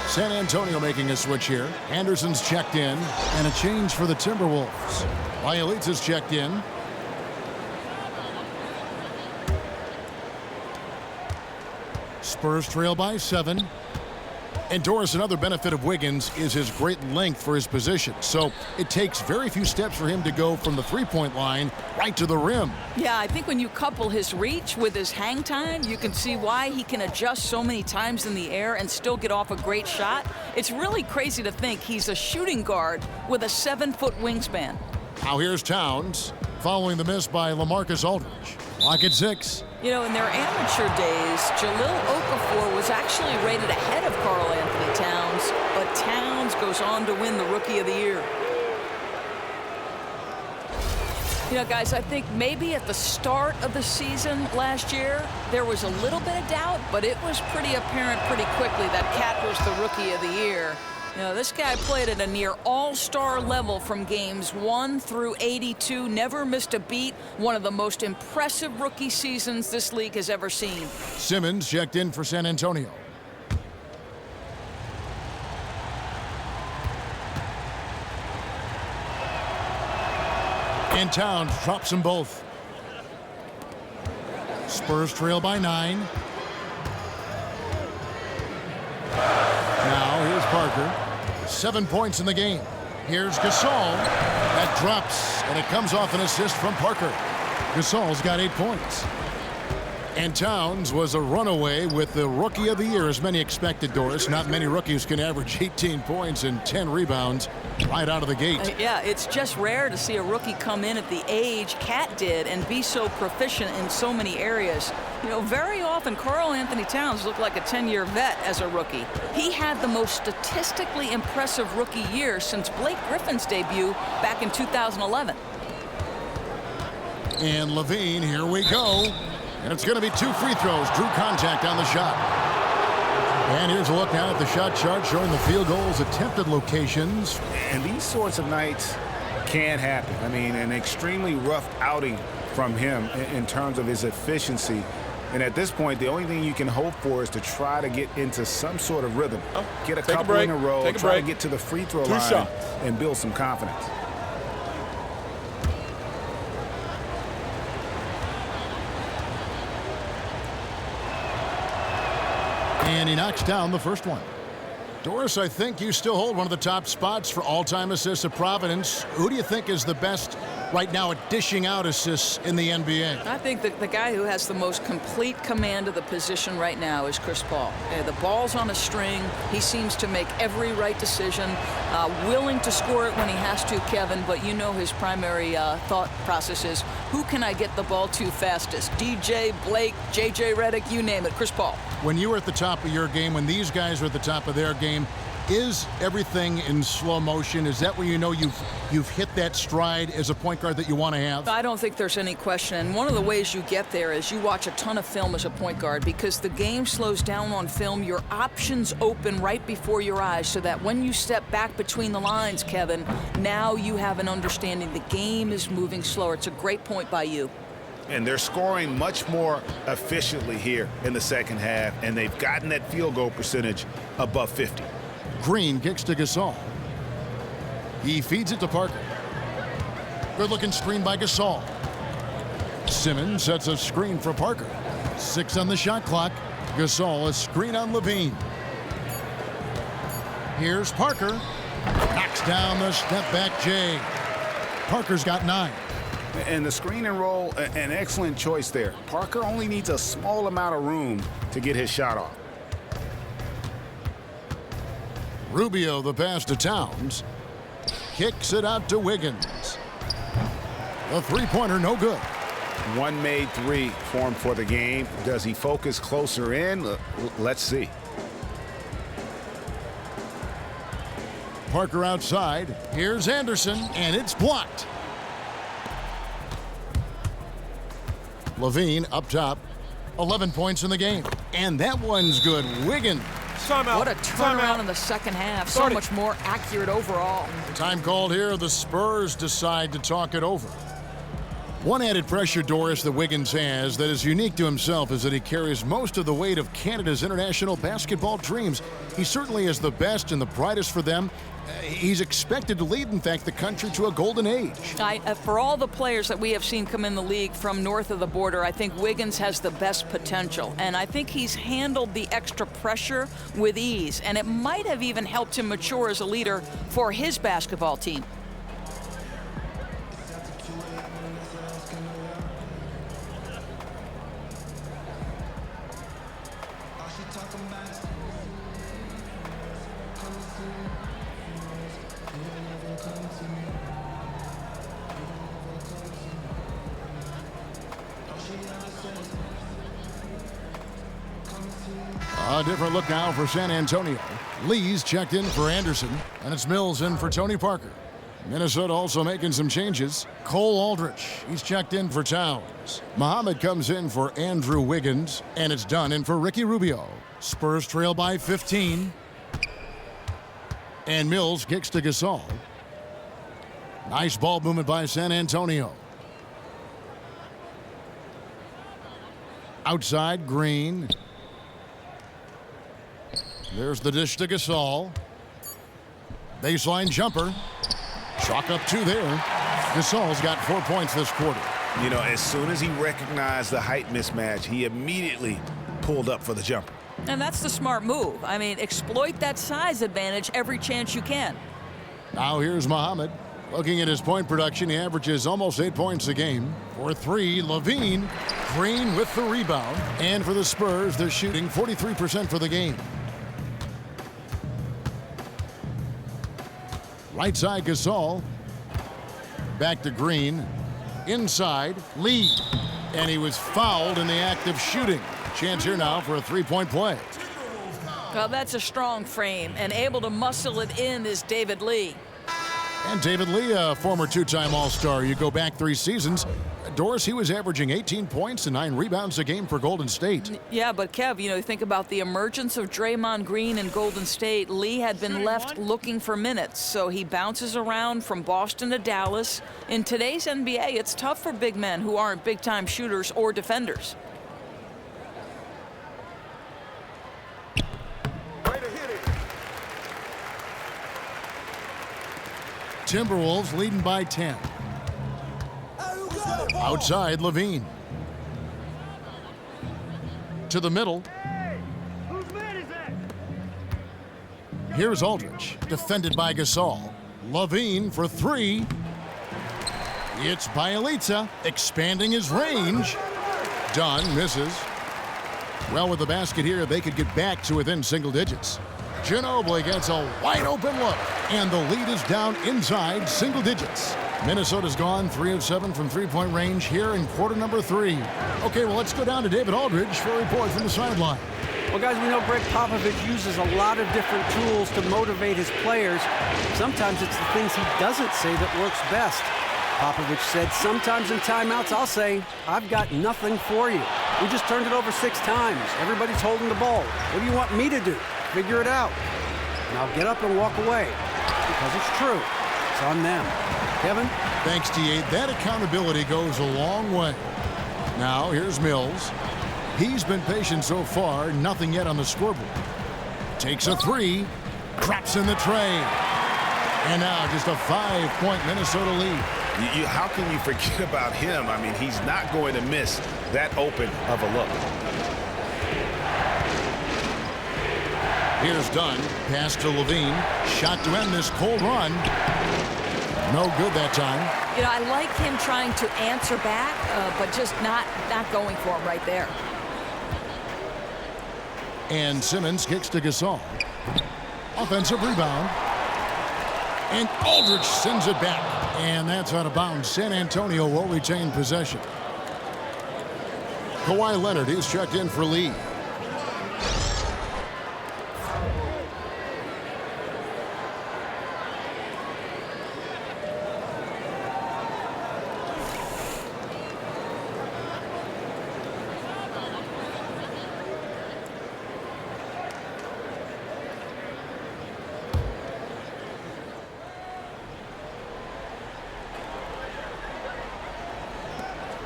San Antonio making a switch here. Anderson's checked in, and a change for the Timberwolves. Bielitsa's checked in. Spurs trail by 7. And Doris, another benefit of Wiggins is his great length for his position. So it takes very few steps for him to go from the three-point line right to the rim. Yeah, I think when you couple his reach with his hang time, you can see why he can adjust so many times in the air and still get off a great shot. It's really crazy to think he's a shooting guard with a 7-foot wingspan. Now here's Towns, following the miss by LaMarcus Aldridge. Clock at 6. You know, in their amateur days, Jahlil Okafor was actually rated ahead of Karl Anthony Towns, but Towns goes on to win the Rookie of the Year. You know, guys, I think maybe at the start of the season last year, there was a little bit of doubt, but it was pretty apparent pretty quickly that Cat was the Rookie of the Year. You know, this guy played at a near all-star level from games 1 through 82, never missed a beat, one of the most impressive rookie seasons this league has ever seen. Simmons checked in for San Antonio. And Towns drops them both. Spurs trail by 9. Now here's Parker. 7 points in the game. Here's Gasol. That drops, and it comes off an assist from Parker. Gasol's got 8 points. And Towns was a runaway with the Rookie of the Year, as many expected, Doris. Not many rookies can average 18 points and 10 rebounds right out of the gate. Yeah, it's just rare to see a rookie come in at the age Cat did and be so proficient in so many areas. You know, very often Karl Anthony Towns looked like a 10-year vet as a rookie. He had the most statistically impressive rookie year since Blake Griffin's debut back in 2011. And Levine, here we go. And it's going to be 2 free throws. Drew contact on the shot. And here's a look now at the shot chart showing the field goals attempted locations. And these sorts of nights can happen. I mean, an extremely rough outing from him in terms of his efficiency. And at this point, the only thing you can hope for is to try to get into some sort of rhythm. Get a couple in a row, try to get to the free throw line and build some confidence. And he knocks down the first one. Doris, I think you still hold one of the top spots for all-time assists at Providence. Who do you think is the best right now at dishing out assists in the NBA? I think that the guy who has the most complete command of the position right now is Chris Paul. The ball's on a string. He seems to make every right decision, willing to score it when he has to, Kevin, but you know his primary thought process is, who can I get the ball to fastest? DJ, Blake, JJ Redick, you name it, Chris Paul. When you were at the top of your game, when these guys are at the top of their game, is everything in slow motion? Is that when you know you've hit that stride as a point guard that you want to have? I don't think there's any question. And one of the ways you get there is you watch a ton of film as a point guard, because the game slows down on film. Your options open right before your eyes, so that when you step back between the lines, Kevin, now you have an understanding the game is moving slower. It's a great point by you. And they're scoring much more efficiently here in the second half, and they've gotten that field goal percentage above 50. Green kicks to Gasol. He feeds it to Parker. Good-looking screen by Gasol. Simmons sets a screen for Parker. 6 on the shot clock. Gasol, a screen on Levine. Here's Parker. Knocks down the step-back J. Parker's got 9. And the screen and roll, an excellent choice there. Parker only needs a small amount of room to get his shot off. Rubio, the pass to Towns. Kicks it out to Wiggins. The three-pointer, no good. One made 3 for him for the game. Does he focus closer in? Let's see. Parker outside. Here's Anderson, and it's blocked. Levine up top. 11 points in the game. And that one's good. Wiggins. What a turnaround in the second half. So much more accurate overall. Time called here. The Spurs decide to talk it over. One added pressure, Doris, that Wiggins has that is unique to himself is that he carries most of the weight of Canada's international basketball dreams. He certainly is the best and the brightest for them. He's expected to lead, in fact, the country to a golden age. For all the players that we have seen come in the league from north of the border, I think Wiggins has the best potential. And I think he's handled the extra pressure with ease. And it might have even helped him mature as a leader for his basketball team. A different look now for San Antonio. Lee's checked in for Anderson, and it's Mills in for Tony Parker. Minnesota also making some changes. Cole Aldrich, he's checked in for Towns. Muhammad comes in for Andrew Wiggins, and it's Dunn in for Ricky Rubio. Spurs trail by 15. And Mills kicks to Gasol. Nice ball movement by San Antonio. Outside, Green. There's the dish to Gasol. Baseline jumper. Chalk up 2 there. Gasol's got 4 points this quarter. You know, as soon as he recognized the height mismatch, he immediately pulled up for the jumper. And that's the smart move. I mean, exploit that size advantage every chance you can. Now here's Muhammad. Looking at his point production, he averages almost 8 points a game. For 3, Levine. Green with the rebound. And for the Spurs, they're shooting 43% for the game. Right side, Gasol. Back to Green. Inside, Lee. And he was fouled in the act of shooting. Chance here now for a 3-point play. Well, that's a strong frame, and able to muscle it in is David Lee. And David Lee, a former 2-time All-Star. You go back 3 seasons. Doris, he was averaging 18 points and 9 rebounds a game for Golden State. Yeah, but Kev, you know, think about the emergence of Draymond Green in Golden State. Lee had been left looking for minutes, so he bounces around from Boston to Dallas. In today's NBA, it's tough for big men who aren't big-time shooters or defenders. Timberwolves leading by 10. Outside, Levine. To the middle. Here's Aldrich, defended by Gasol. Levine for 3. It's Bielitsa, expanding his range. Dunn misses. Well, with the basket here, they could get back to within single digits. Ginobili gets a wide open look, and the lead is down inside single digits. Minnesota's gone 3 of 7 from three-point range here in quarter number 3. Okay, well, let's go down to David Aldridge for a report from the sideline. Well, guys, we know Greg Popovich uses a lot of different tools to motivate his players. Sometimes it's the things he doesn't say that works best. Popovich said, sometimes in timeouts, I'll say, I've got nothing for you. We just turned it over 6 times. Everybody's holding the ball. What do you want me to do? Figure it out. Now get up and walk away. Because it's true. It's on them. Kevin? Thanks, T.A. That accountability goes a long way. Now, here's Mills. He's been patient so far. Nothing yet on the scoreboard. Takes a 3. Craps in the tray. And now just a 5-point Minnesota lead. How can you forget about him? I mean, he's not going to miss that open of a look. Here's Dunn. Pass to Levine. Shot to end this cold run. No good that time. You know, I like him trying to answer back, but just not going for him right there. And Simmons kicks to Gasol. Offensive rebound. And Aldridge sends it back. And that's out of bounds. San Antonio will retain possession. Kawhi Leonard is checked in for Lee.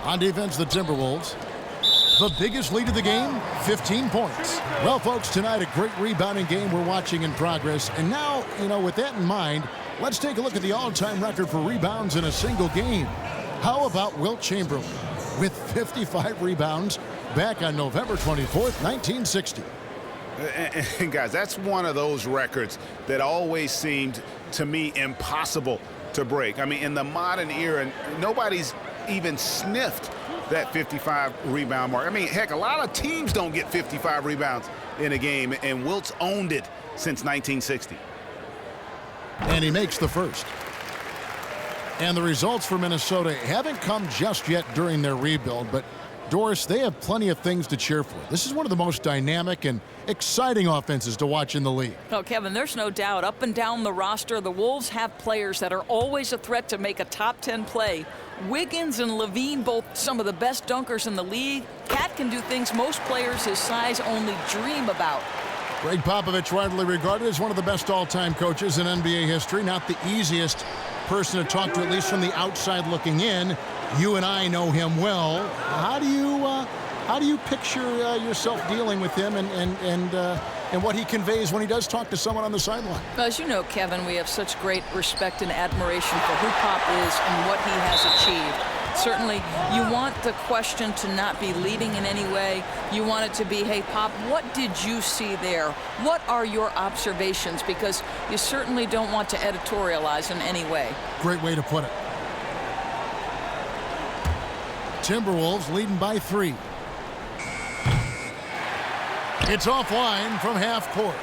On defense, the Timberwolves. The biggest lead of the game, 15 points. Well, folks, tonight a great rebounding game we're watching in progress. And now, with that in mind, let's take a look at the all-time record for rebounds in a single game. How about Wilt Chamberlain with 55 rebounds back on November 24th, 1960. And guys, that's one of those records that always seemed to me impossible to break. I mean, in the modern era, nobody's even sniffed that 55 rebound mark. I mean, heck, a lot of teams don't get 55 rebounds in a game, and Wilt's owned it since 1960. And he makes the first. And the results for Minnesota haven't come just yet during their rebuild, but Doris, they have plenty of things to cheer for. This is one of the most dynamic and exciting offenses to watch in the league. Oh, Kevin, there's no doubt. Up and down the roster, the Wolves have players that are always a threat to make a top 10 play. Wiggins and Levine, both some of the best dunkers in the league. Cat can do things most players his size only dream about. Greg Popovich, widely regarded as one of the best all-time coaches in NBA history. Not the easiest person to talk to, at least from the outside looking in. You and I know him well. How do you picture yourself dealing with him and what he conveys when he does talk to someone on the sideline? As you know, Kevin, we have such great respect and admiration for who Pop is and what he has achieved. Certainly, you want the question to not be leading in any way. You want it to be, hey, Pop, what did you see there? What are your observations? Because you certainly don't want to editorialize in any way. Great way to put it. Timberwolves leading by 3. It's offline from half court.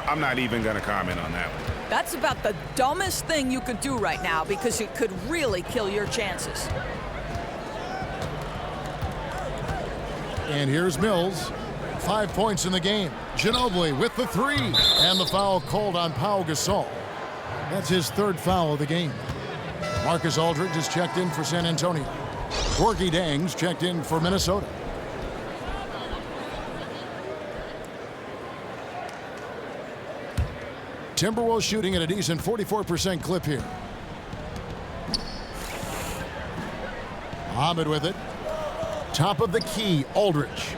I'm not even going to comment on that one. That's about the dumbest thing you could do right now because it could really kill your chances. And here's Mills. 5 points in the game. Ginobili with the 3. And the foul called on Pau Gasol. That's his 3rd foul of the game. Marcus Aldridge is checked in for San Antonio. Gorgie Dang's checked in for Minnesota. Timberwolves shooting at a decent 44% clip here. Ahmed with it. Top of the key, Aldridge.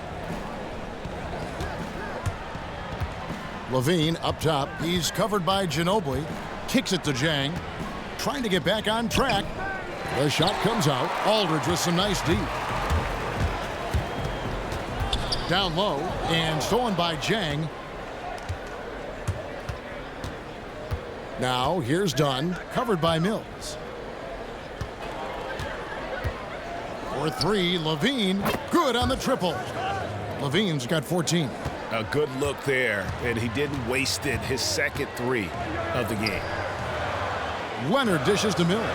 Levine up top. He's covered by Ginobili. Kicks it to Jang. Trying to get back on track. The shot comes out. Aldridge with some nice D. Down low and stolen by Jang. Now here's Dunn, covered by Mills. For 3, Levine, good on the triple. Levine's got 14. A good look there, and he didn't waste it. His second 3 of the game. Leonard dishes to Mills.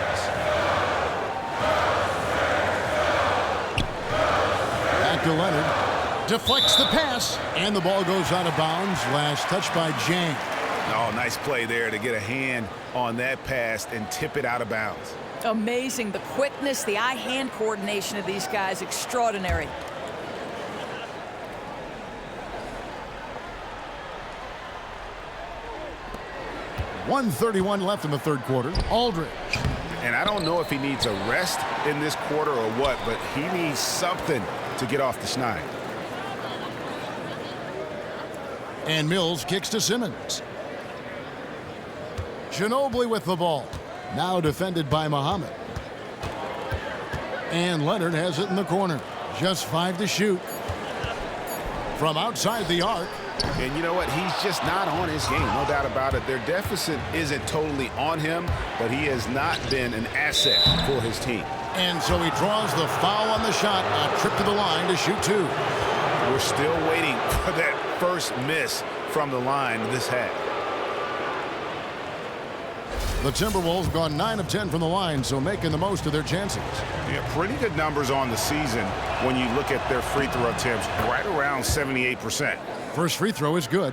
Back to Leonard. Deflects the pass, and the ball goes out of bounds. Last touch by Jang. Oh, nice play there to get a hand on that pass and tip it out of bounds. Amazing. The quickness, the eye-hand coordination of these guys, extraordinary. .131 left in the 3rd quarter. Aldridge. And I don't know if he needs a rest in this quarter or what, but he needs something to get off the schneid. And Mills kicks to Simmons. Ginobili with the ball. Now defended by Muhammad. And Leonard has it in the corner. Just 5 to shoot. From outside the arc. And you know what? He's just not on his game. No doubt about it. Their deficit isn't totally on him, but he has not been an asset for his team. And so he draws the foul on the shot. A trip to the line to shoot 2. We're still waiting for that first miss from the line this half. The Timberwolves have gone 9 of 10 from the line, so making the most of their chances. Yeah, pretty good numbers on the season when you look at their free throw attempts, right around 78%. First free throw is good.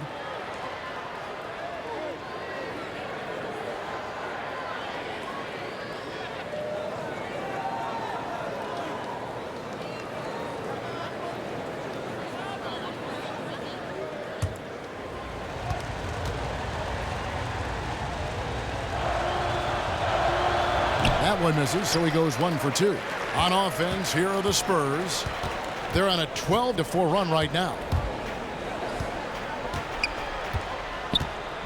That one misses, so he goes 1 for 2. On offense, here are the Spurs. They're on a 12-4 run right now.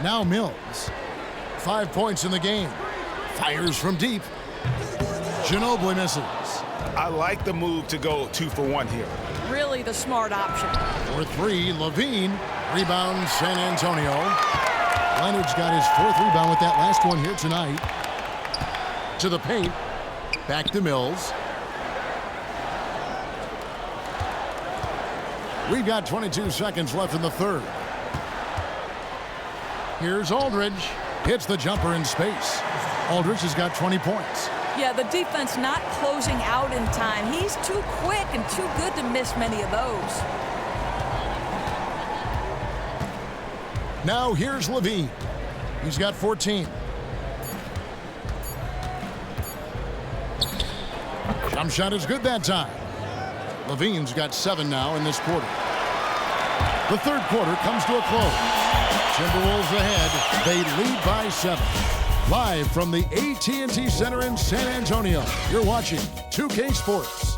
Now Mills. 5 points in the game. Fires from deep. Ginobili misses. I like the move to go 2 for 1 here. Really the smart option. For 3, Levine. Rebound, San Antonio. Leonard's got his 4th rebound with that last one here tonight. To the paint. Back to Mills. We've got 22 seconds left in the third. Here's Aldridge. Hits the jumper in space. Aldridge has got 20 points. Yeah, the defense not closing out in time. He's too quick and too good to miss many of those. Now here's Levine. He's got 14. Jump shot is good that time. Levine's got 7 now in this quarter. The third quarter comes to a close. Timberwolves ahead. They lead by 7. Live from the AT&T Center in San Antonio, you're watching 2K Sports.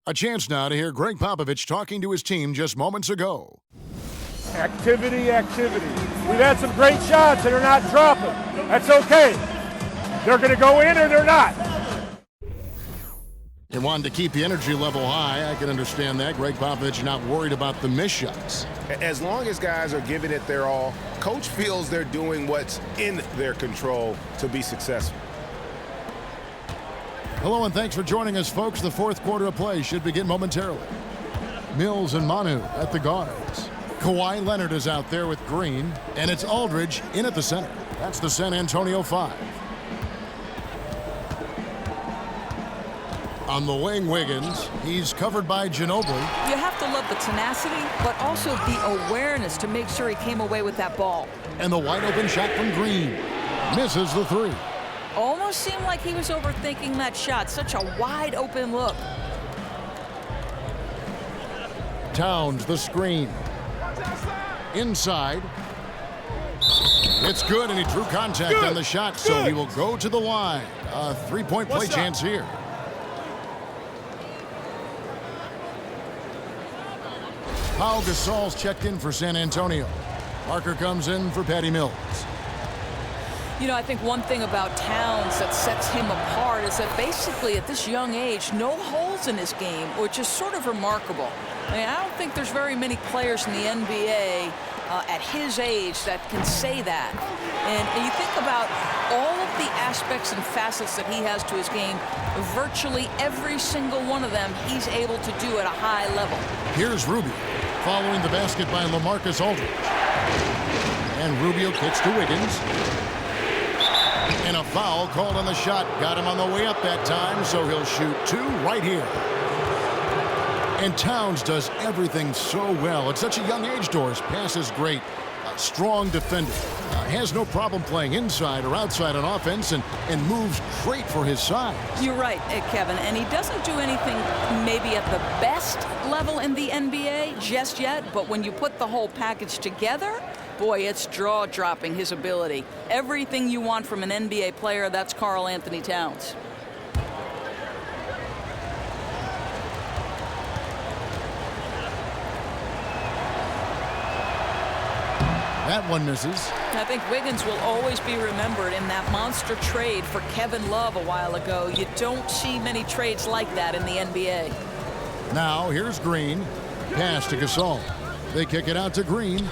A chance now to hear Greg Popovich talking to his team just moments ago. Activity. We've had some great shots and they're not dropping. That's okay. They're going to go in or they're not. They wanted to keep the energy level high. I can understand that. Greg Popovich not worried about the missed shots. As long as guys are giving it their all, coach feels they're doing what's in their control to be successful. Hello and thanks for joining us, folks. The fourth quarter of play should begin momentarily. Mills and Manu at the guards. Kawhi Leonard is out there with Green, and it's Aldridge in at the center. That's the San Antonio 5. On the wing, Wiggins. He's covered by Ginobili. You have to love the tenacity, but also the awareness to make sure he came away with that ball. And the wide open shot from Green. Misses the 3. Almost seemed like he was overthinking that shot. Such a wide open look. Towns, the screen. Inside. It's good, and he drew contact on the shot, so he will go to the line. A 3-point play chance here. Pau Gasol's checked in for San Antonio. Parker comes in for Patty Mills. You know, I think one thing about Towns that sets him apart is that basically at this young age, no holes in his game, which is sort of remarkable. I mean, I don't think there's very many players in the NBA at his age that can say that. And you think about all of the aspects and facets that he has to his game, virtually every single one of them he's able to do at a high level. Here's Rubio, following the basket by LaMarcus Aldridge. And Rubio kicks to Wiggins. And a foul called on the shot. Got him on the way up that time, so he'll shoot 2 right here. And Towns does everything so well. At such a young age, Doris. Pass is great. A strong defender. Has no problem playing inside or outside on offense and moves great for his size. You're right, Kevin. And he doesn't do anything maybe at the best level in the NBA just yet. But when you put the whole package together, boy, it's jaw-dropping, his ability. Everything you want from an NBA player, that's Karl Anthony Towns. That one misses. I think Wiggins will always be remembered in that monster trade for Kevin Love a while ago. You don't see many trades like that in the NBA. Now here's Green. Pass to Gasol. They kick it out to Green.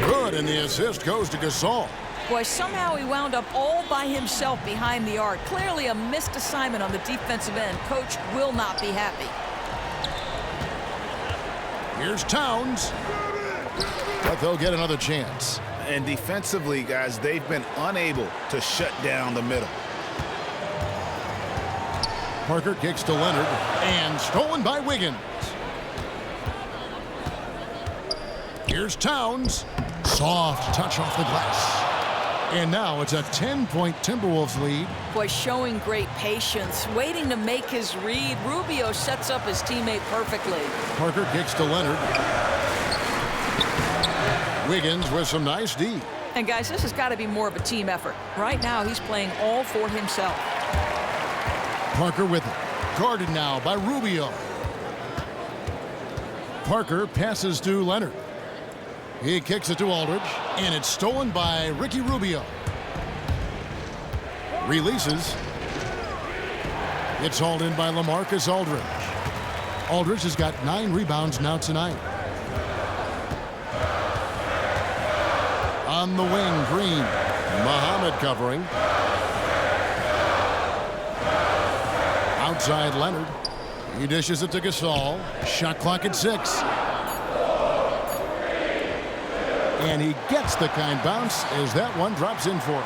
Good, and the assist goes to Gasol. Boy, somehow he wound up all by himself behind the arc. Clearly a missed assignment on the defensive end. Coach will not be happy. Here's Towns. But they'll get another chance. And defensively, guys, they've been unable to shut down the middle. Parker kicks to Leonard, and stolen by Wiggins. Here's Towns. Soft touch off the glass. And now it's a 10-point Timberwolves lead. Boy, showing great patience, waiting to make his read. Rubio sets up his teammate perfectly. Parker kicks to Leonard. Wiggins with some nice D. And guys, this has got to be more of a team effort. Right now, he's playing all for himself. Parker with it. Guarded now by Rubio. Parker passes to Leonard. He kicks it to Aldridge, and it's stolen by Ricky Rubio. Releases. It's hauled in by LaMarcus Aldridge. Aldridge has got 9 rebounds now tonight. On the wing, Green. Muhammad covering. Outside Leonard. He dishes it to Gasol. Shot clock at 6. And he gets the kind bounce as that one drops in for him.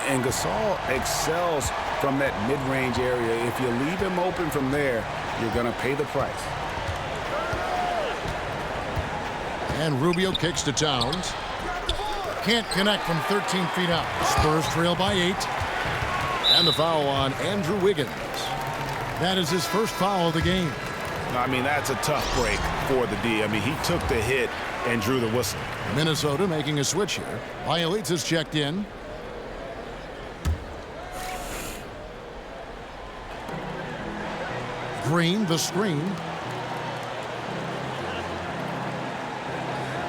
And Gasol excels from that mid-range area. If you leave him open from there, you're going to pay the price. And Rubio kicks to Towns. Can't connect from 13 feet out. Spurs trail by 8. And the foul on Andrew Wiggins. That is his first foul of the game. I mean, that's a tough break for the D. I mean, he took the hit and drew the whistle. Minnesota making a switch here. Bielitz is checked in. Green, the screen.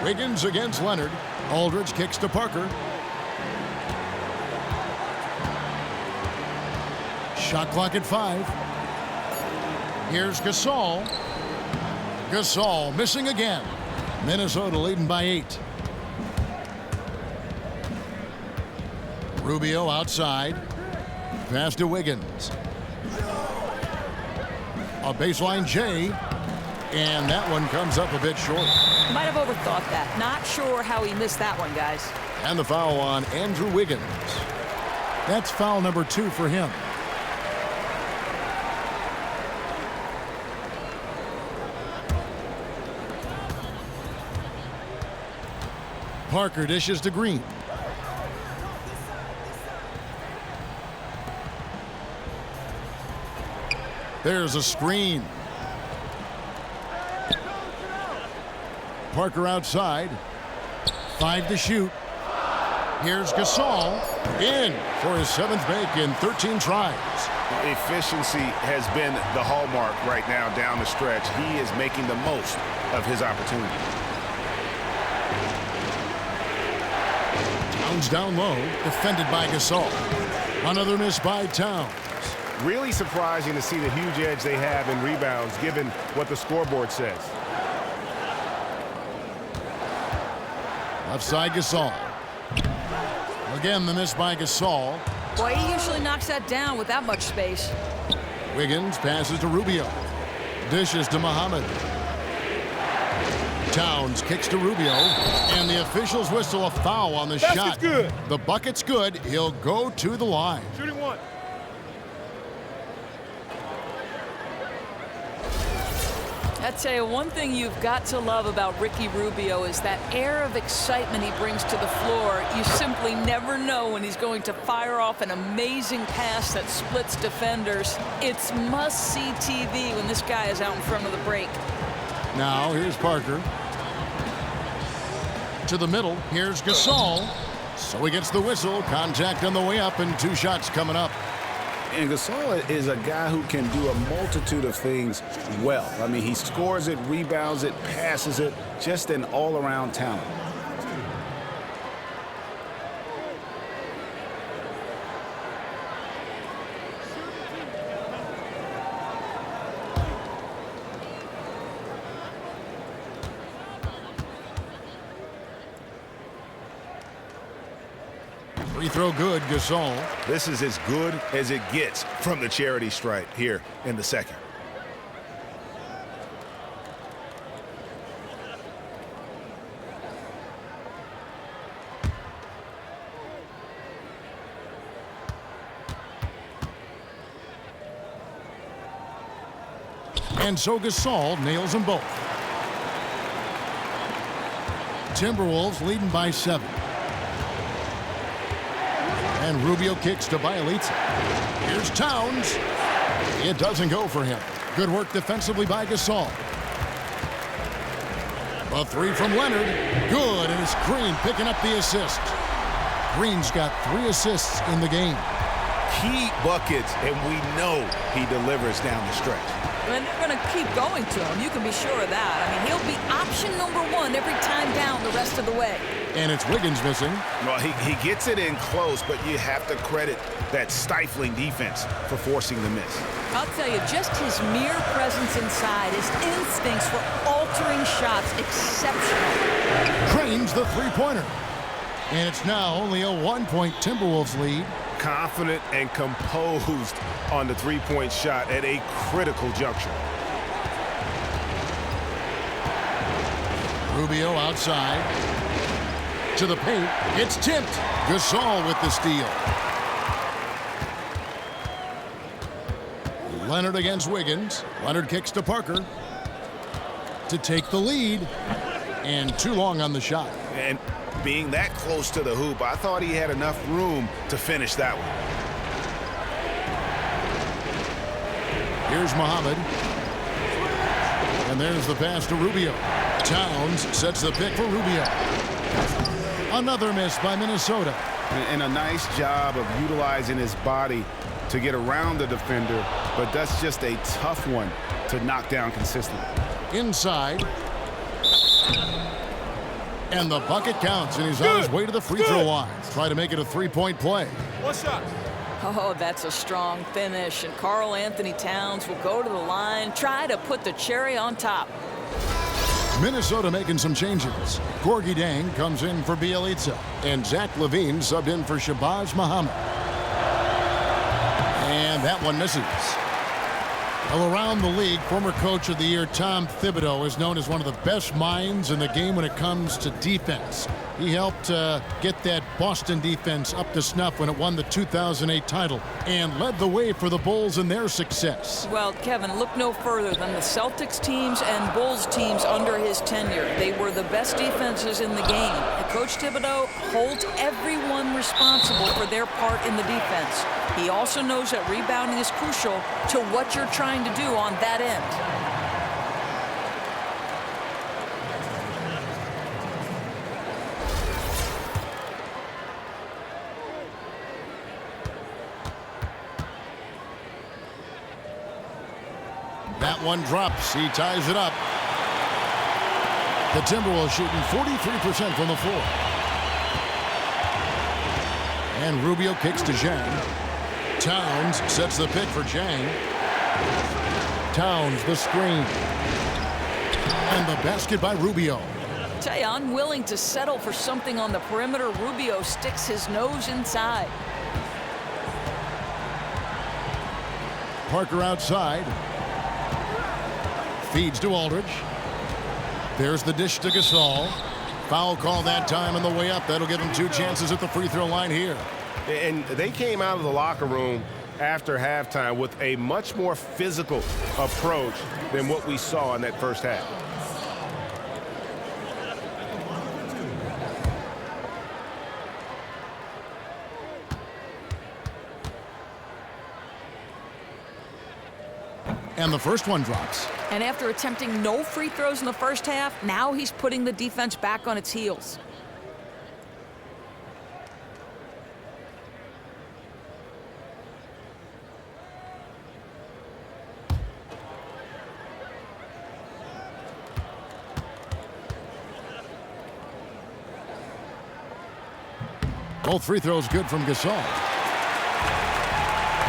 Wiggins against Leonard. Aldridge kicks to Parker. Shot clock at 5. Here's Gasol. Gasol missing again. Minnesota leading by 8. Rubio outside. Pass to Wiggins. A baseline J. And that one comes up a bit short. Might have overthought that. Not sure how he missed that one, guys. And the foul on Andrew Wiggins. That's foul number 2 for him. Parker dishes to Green. There's a screen. Parker outside. 5 to shoot. Here's Gasol. In for his 7th make in 13 tries. Efficiency has been the hallmark right now down the stretch. He is making the most of his opportunity. Towns down low, defended by Gasol. Another miss by Towns. Really surprising to see the huge edge they have in rebounds, given what the scoreboard says. Left side Gasol. Again, the miss by Gasol. Boy, he usually knocks that down with that much space. Wiggins passes to Rubio. Dishes to Muhammad. Towns kicks to Rubio, and the officials whistle a foul on the shot. Good. The bucket's good. He'll go to the line. Shooting 1. I'd say one thing you've got to love about Ricky Rubio is that air of excitement he brings to the floor. You simply never know when he's going to fire off an amazing pass that splits defenders. It's must-see TV when this guy is out in front of the break. Now here's Parker. To the middle. Here's Gasol. So he gets the whistle. Contact on the way up, and 2 shots coming up. And Gasol is a guy who can do a multitude of things well. I mean, he scores it, rebounds it, passes it, just an all-around talent. Free throw good, Gasol. This is as good as it gets from the charity stripe here in the second. And so Gasol nails them both. Timberwolves leading by 7. And Rubio kicks to Bielitsa. Here's Towns. It doesn't go for him. Good work defensively by Gasol. A three from Leonard. Good, and it's Green picking up the assist. Green's got 3 assists in the game. Key buckets, and we know he delivers down the stretch. And they're going to keep going to him. You can be sure of that. I mean, he'll be option number 1 every time down the rest of the way. And it's Wiggins missing. Well, he gets it in close, but you have to credit that stifling defense for forcing the miss. I'll tell you, just his mere presence inside, his instincts for altering shots, exceptional. Drains the three-pointer. And it's now only a 1-point Timberwolves lead. Confident and composed on the three-point shot at a critical juncture. Rubio outside. To the paint. It's tipped. Gasol with the steal. Leonard against Wiggins. Leonard kicks to Parker to take the lead. And too long on the shot. And being that close to the hoop, I thought he had enough room to finish that one. Here's Muhammad. And there's the pass to Rubio. Towns sets the pick for Rubio. Another miss by Minnesota. And a nice job of utilizing his body to get around the defender, but that's just a tough one to knock down consistently. Inside. And the bucket counts, and he's on his way to the free throw line. Try to make it a 3-point play. What's up? Oh, that's a strong finish. And Karl Anthony Towns will go to the line, try to put the cherry on top. Minnesota making some changes. Gorgie Dang comes in for Bielitsa. And Zach LaVine subbed in for Shabazz Muhammad. And that one misses. Well, around the league, former Coach of the Year Tom Thibodeau is known as one of the best minds in the game when it comes to defense. He helped get that Boston defense up to snuff when it won the 2008 title and led the way for the Bulls in their success. Well, Kevin, look no further than the Celtics teams and Bulls teams under his tenure. They were the best defenses in the game. And Coach Thibodeau holds everyone responsible for their part in the defense. He also knows that rebounding is crucial to what you're trying to do on that end. That one drops. He ties it up. The Timberwolves shooting 43% from the floor. And Rubio kicks to Zhang. Towns sets the pick for Zhang. Towns the screen. And the basket by Rubio. I tell you, unwilling to settle for something on the perimeter. Rubio sticks his nose inside. Parker outside. Feeds to Aldridge. There's the dish to Gasol. Foul call that time on the way up. That'll give him 2 chances at the free throw line here. And they came out of the locker room after halftime with a much more physical approach than what we saw in that first half. And the first one drops. And after attempting no free throws in the first half, now he's putting the defense back on its heels. Both free throws good from Gasol.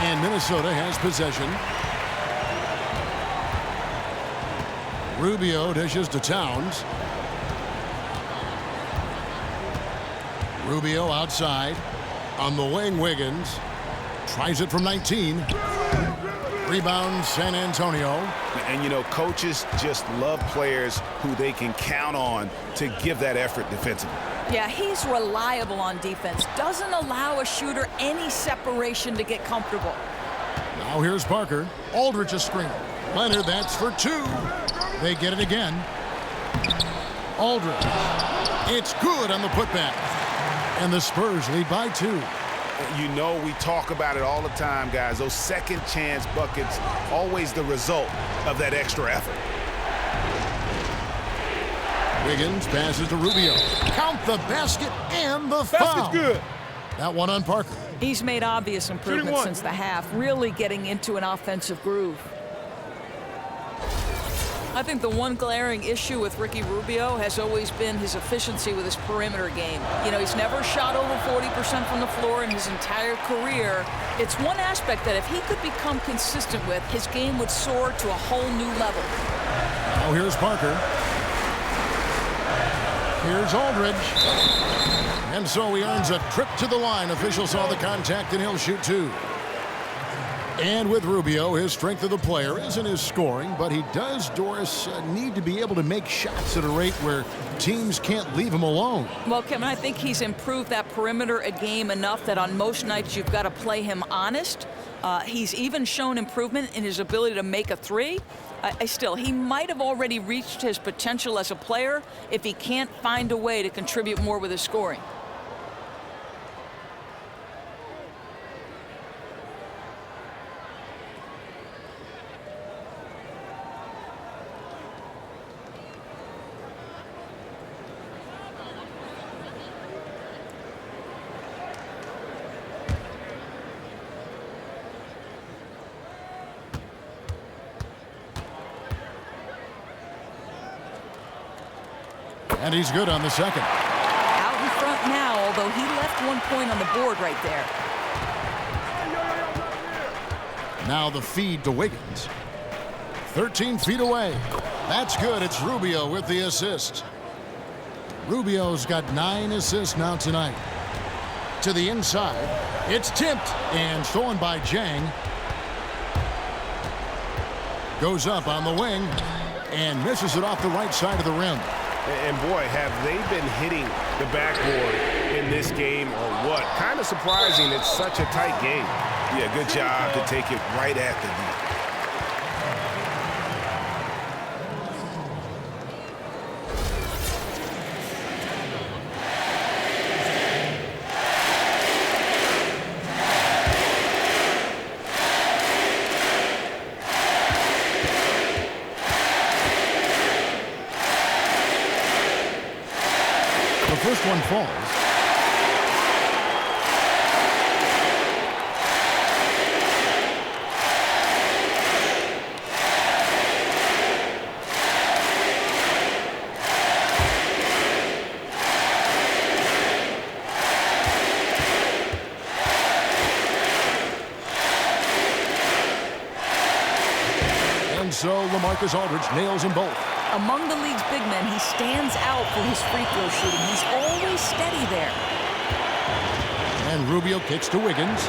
And Minnesota has possession. Rubio dishes to Towns. Rubio outside. On the wing, Wiggins. Tries it from 19. Rebound, San Antonio. And, you know, coaches just love players who they can count on to give that effort defensively. Yeah, he's reliable on defense. Doesn't allow a shooter any separation to get comfortable. Now here's Parker. Aldridge a screen. Leonard, that's for 2. They get it again. Aldridge. It's good on the putback. And the Spurs lead by 2. You know we talk about it all the time, guys. Those second chance buckets, always the result of that extra effort. Wiggins passes to Rubio. Count the basket and the foul. Basket's good. That one on Parker. He's made obvious improvements since the half, really getting into an offensive groove. I think the one glaring issue with Ricky Rubio has always been his efficiency with his perimeter game. You know, he's never shot over 40% from the floor in his entire career. It's one aspect that if he could become consistent with, his game would soar to a whole new level. Now here's Parker. Here's Aldridge. And so he earns a trip to the line. Official saw the contact, and he'll shoot two. And with Rubio, his strength of the player isn't his scoring, but he does, Doris, need to be able to make shots at a rate where teams can't leave him alone. Well, Kevin, I think he's improved that perimeter a game enough that on most nights you've got to play him honest. He's even shown improvement in his ability to make a three. He might have already reached his potential as a player if he can't find a way to contribute more with his scoring. And he's good on the second. Out in front now, although he left 1 point on the board right there. Now the feed to Wiggins. 13 feet away. That's good. It's Rubio with the assist. Rubio's got 9 assists now tonight. To the inside. It's tipped and stolen by Jang. Goes up on the wing and misses it off the right side of the rim. And boy, have they been hitting the backboard in this game or what? Kind of surprising it's such a tight game. Yeah, good job to take it right at the net. First one falls. And so LaMarcus Aldridge nails them both. Among the league's big men, he stands out for his free throw shooting. He's always steady there. And Rubio kicks to Wiggins.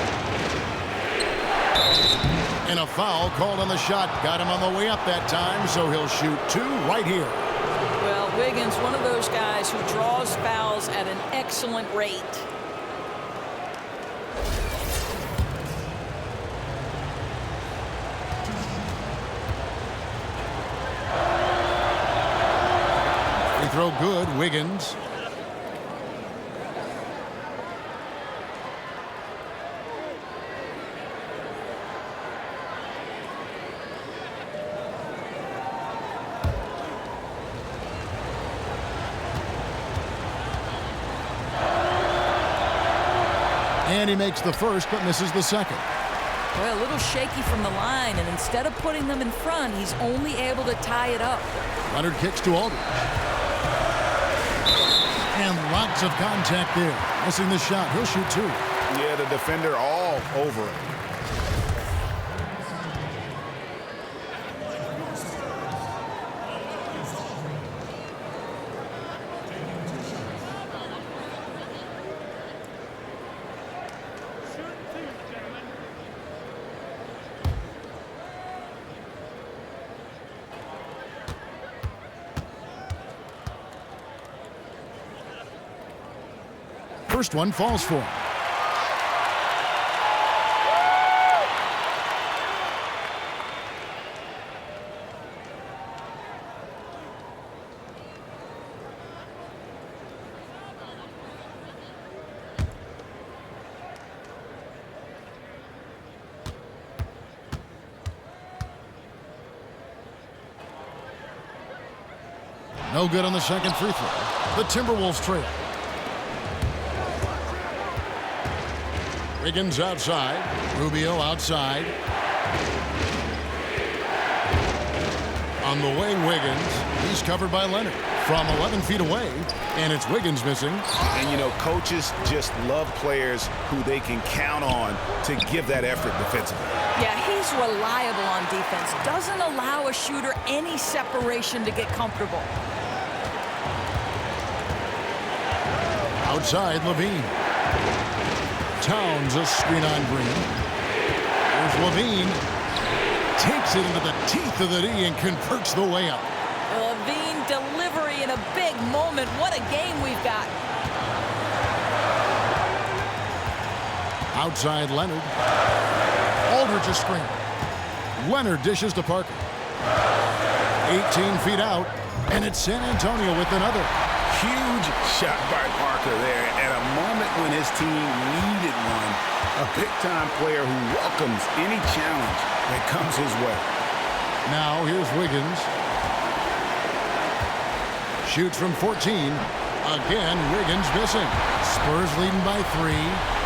And a foul called on the shot. Got him on the way up that time, so he'll shoot 2 right here. Well, Wiggins, one of those guys who draws fouls at an excellent rate. Throw good, Wiggins. And he makes the first, but misses the second. Well, a little shaky from the line, and instead of putting them in front, he's only able to tie it up. Leonard kicks to Aldridge. And lots of contact there. Missing the shot. He'll shoot 2. Yeah, the defender all over it. First one falls for him. No good on the second free throw. The Timberwolves trail. Wiggins outside. Rubio outside. On the wing, Wiggins. He's covered by Leonard from 11 feet away, and it's Wiggins missing. And, you know, coaches just love players who they can count on to give that effort defensively. Yeah, he's reliable on defense. Doesn't allow a shooter any separation to get comfortable. Outside, Levine. Towns a screen on Green. Here's Levine. Takes it into the teeth of the D and converts the layup. Levine delivery in a big moment. What a game we've got. Outside, Leonard. Aldridge a screen. Leonard dishes to Parker. 18 feet out, and it's San Antonio with another. Huge shot by Parker there at a moment when his team needed one. A big-time player who welcomes any challenge that comes his way. Now here's Wiggins. Shoots from 14. Again, Wiggins missing. Spurs leading by 3.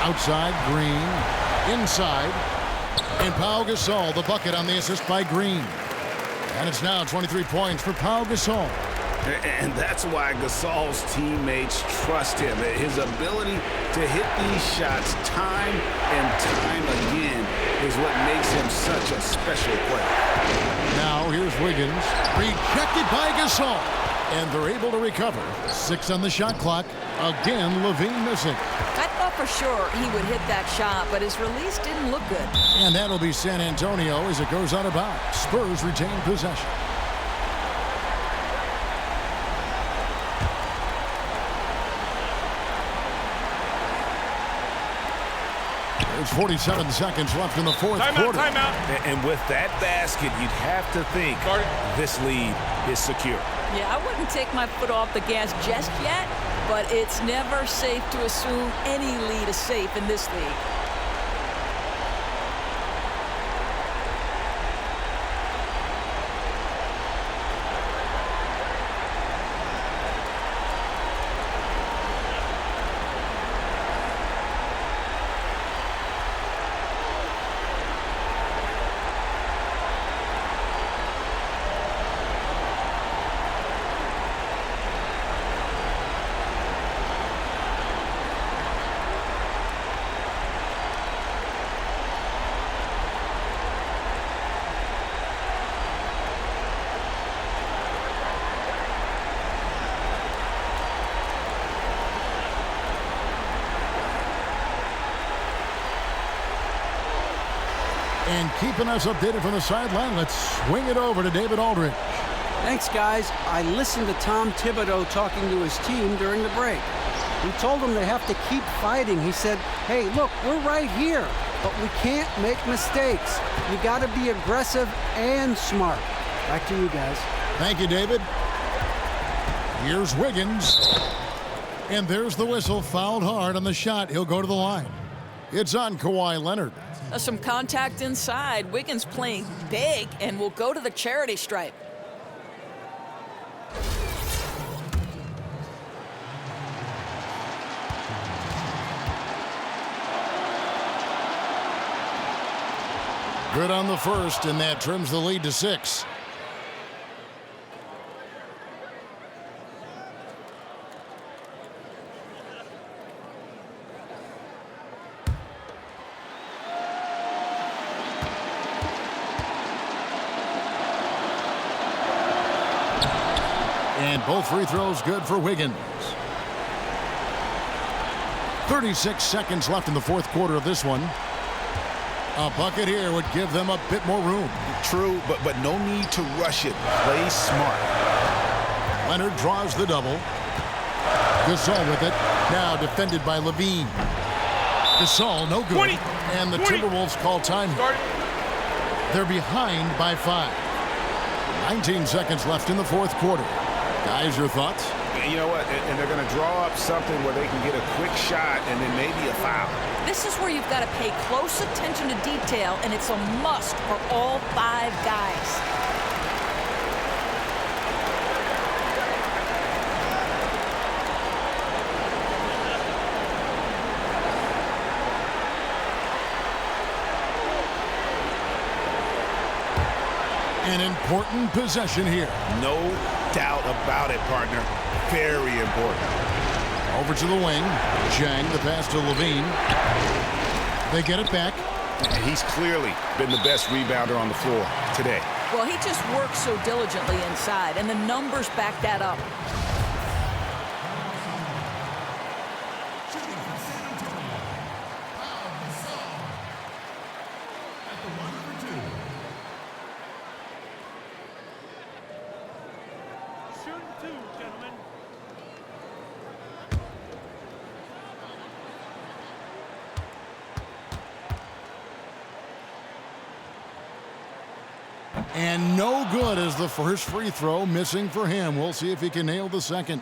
Outside, Green. Inside. And Pau Gasol, the bucket on the assist by Green. And it's now 23 points for Pau Gasol. And that's why Gasol's teammates trust him. His ability to hit these shots time and time again is what makes him such a special player. Now here's Wiggins. Rejected by Gasol. And they're able to recover. 6 on the shot clock. Again, Levine missing. I thought for sure he would hit that shot, but his release didn't look good. And that'll be San Antonio as it goes out of bounds. Spurs retain possession. There's 47 seconds left in the fourth quarter. Timeout. And with that basket, you'd have to think this lead is secure. Yeah, I wouldn't take my foot off the gas just yet, but it's never safe to assume any lead is safe in this league. And keeping us updated from the sideline, let's swing it over to David Aldridge. Thanks, guys. I listened to Tom Thibodeau talking to his team during the break. He told them they have to keep fighting. He said, hey, look, we're right here, but we can't make mistakes. You got to be aggressive and smart. Back to you guys. Thank you, David. Here's Wiggins. And there's the whistle. Fouled hard on the shot. He'll go to the line. It's on Kawhi Leonard. Some contact inside. Wiggins playing big and will go to the charity stripe. Good on the first, and that trims the lead to 6. And both free throws good for Wiggins. 36 seconds left in the fourth quarter of this one. A bucket here would give them a bit more room. True, but no need to rush it. Play smart. Leonard draws the double. Gasol with it. Now defended by Levine. Gasol, no good. 20, and the 20. Timberwolves call time. They're behind by 5. 19 seconds left in the fourth quarter. Guys, your thoughts? You know what? And they're going to draw up something where they can get a quick shot and then maybe a foul. This is where you've got to pay close attention to detail, and it's a must for all 5 guys. An important possession here. No doubt about it, partner. Very important. Over to the wing. Jang, the pass to Levine. They get it back. And he's clearly been the best rebounder on the floor today. Well, he just works so diligently inside, and the numbers back that up. And no good as the first free throw missing for him. We'll see if he can nail the second.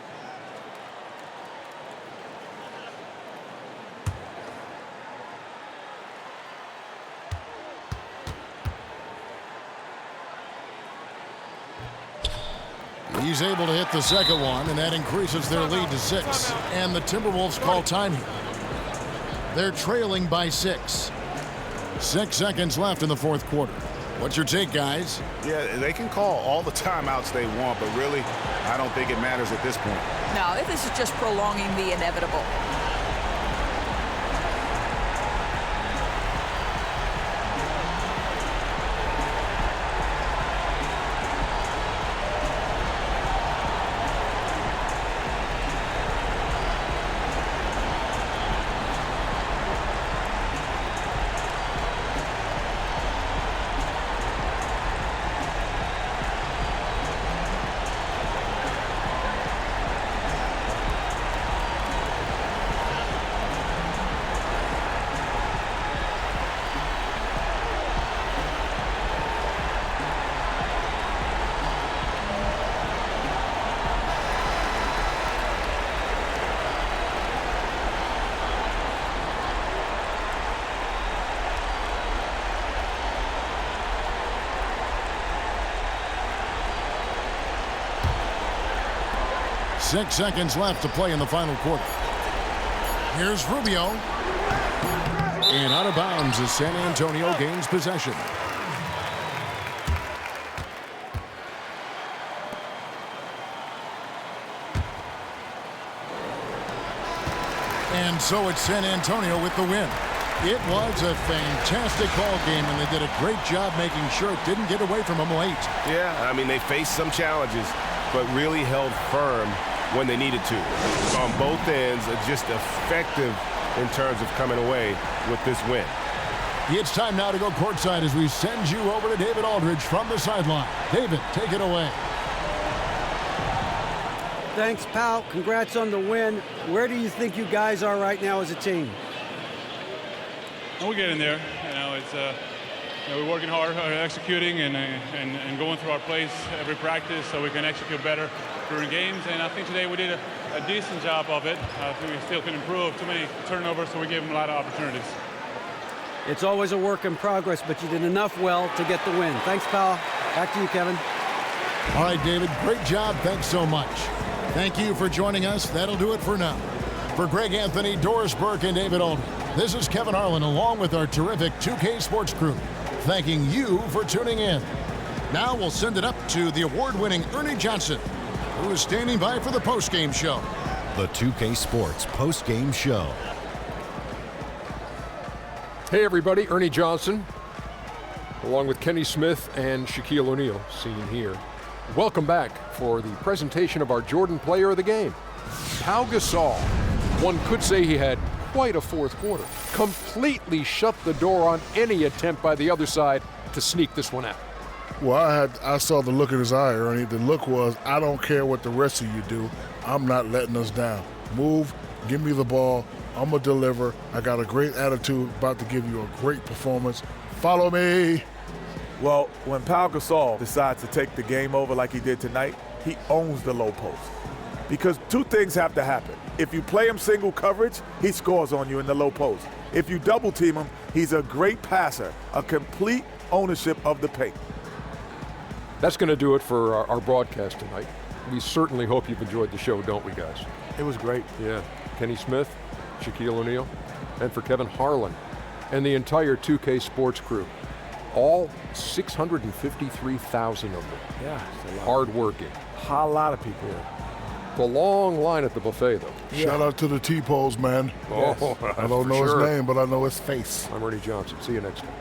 He's able to hit the second one, and that increases their lead to 6. And the Timberwolves call time here. They're trailing by 6. 6 seconds left in the fourth quarter. What's your take, guys? Yeah, they can call all the timeouts they want, but really, I don't think it matters at this point. No, this is just prolonging the inevitable. Six seconds left to play in the final quarter. Here's Rubio. And out of bounds as San Antonio gains possession. And so it's San Antonio with the win. It was a fantastic ball game, and they did a great job making sure it didn't get away from them late. Yeah, I mean, they faced some challenges, but really held firm when they needed to. On both ends, just effective in terms of coming away with this win. It's time now to go courtside as we send you over to David Aldridge from the sideline. David, take it away. Thanks, pal. Congrats on the win. Where do you think you guys are right now as a team? We're getting there. You know, it's we're working hard, executing, and going through our plays every practice so we can execute better during games. And I think today we did a decent job of it. I think we still can improve. Too many turnovers, so we gave them a lot of opportunities. It's always a work in progress, but you did enough well to get the win. Thanks, pal. Back to you, Kevin. All right, David, great job. Thanks so much. Thank you for joining us. That'll do it for now. For Greg Anthony, Doris Burke, and David Aldridge, this is Kevin Harlan along with our terrific 2K Sports crew, thanking you for tuning in. Now we'll send it up to the award-winning Ernie Johnson, who is standing by for the postgame show. The 2K Sports postgame show. Hey everybody, Ernie Johnson, along with Kenny Smith and Shaquille O'Neal, seen here. Welcome back for the presentation of our Jordan Player of the Game. Pau Gasol, one could say he had quite a fourth quarter. Completely shut the door on any attempt by the other side to sneak this one out. Well, I saw the look in his eye, Ernie. The look was, I don't care what the rest of you do. I'm not letting us down. Move, give me the ball. I'm going to deliver. I got a great attitude, about to give you a great performance. Follow me. Well, when Pau Gasol decides to take the game over like he did tonight, he owns the low post. Because two things have to happen. If you play him single coverage, he scores on you in the low post. If you double team him, he's a great passer, a complete ownership of the paint. That's going to do it for our broadcast tonight. We certainly hope you've enjoyed the show, don't we, guys? It was great. Yeah. Kenny Smith, Shaquille O'Neal, and for Kevin Harlan and the entire 2K Sports crew. All 653,000 of them. Yeah, it's a lot. Hard-working. A lot of people. The long line at the buffet, though. Shout out to the T-Pose, man. Oh, I don't know his name, but I know his face. I'm Ernie Johnson. See you next time.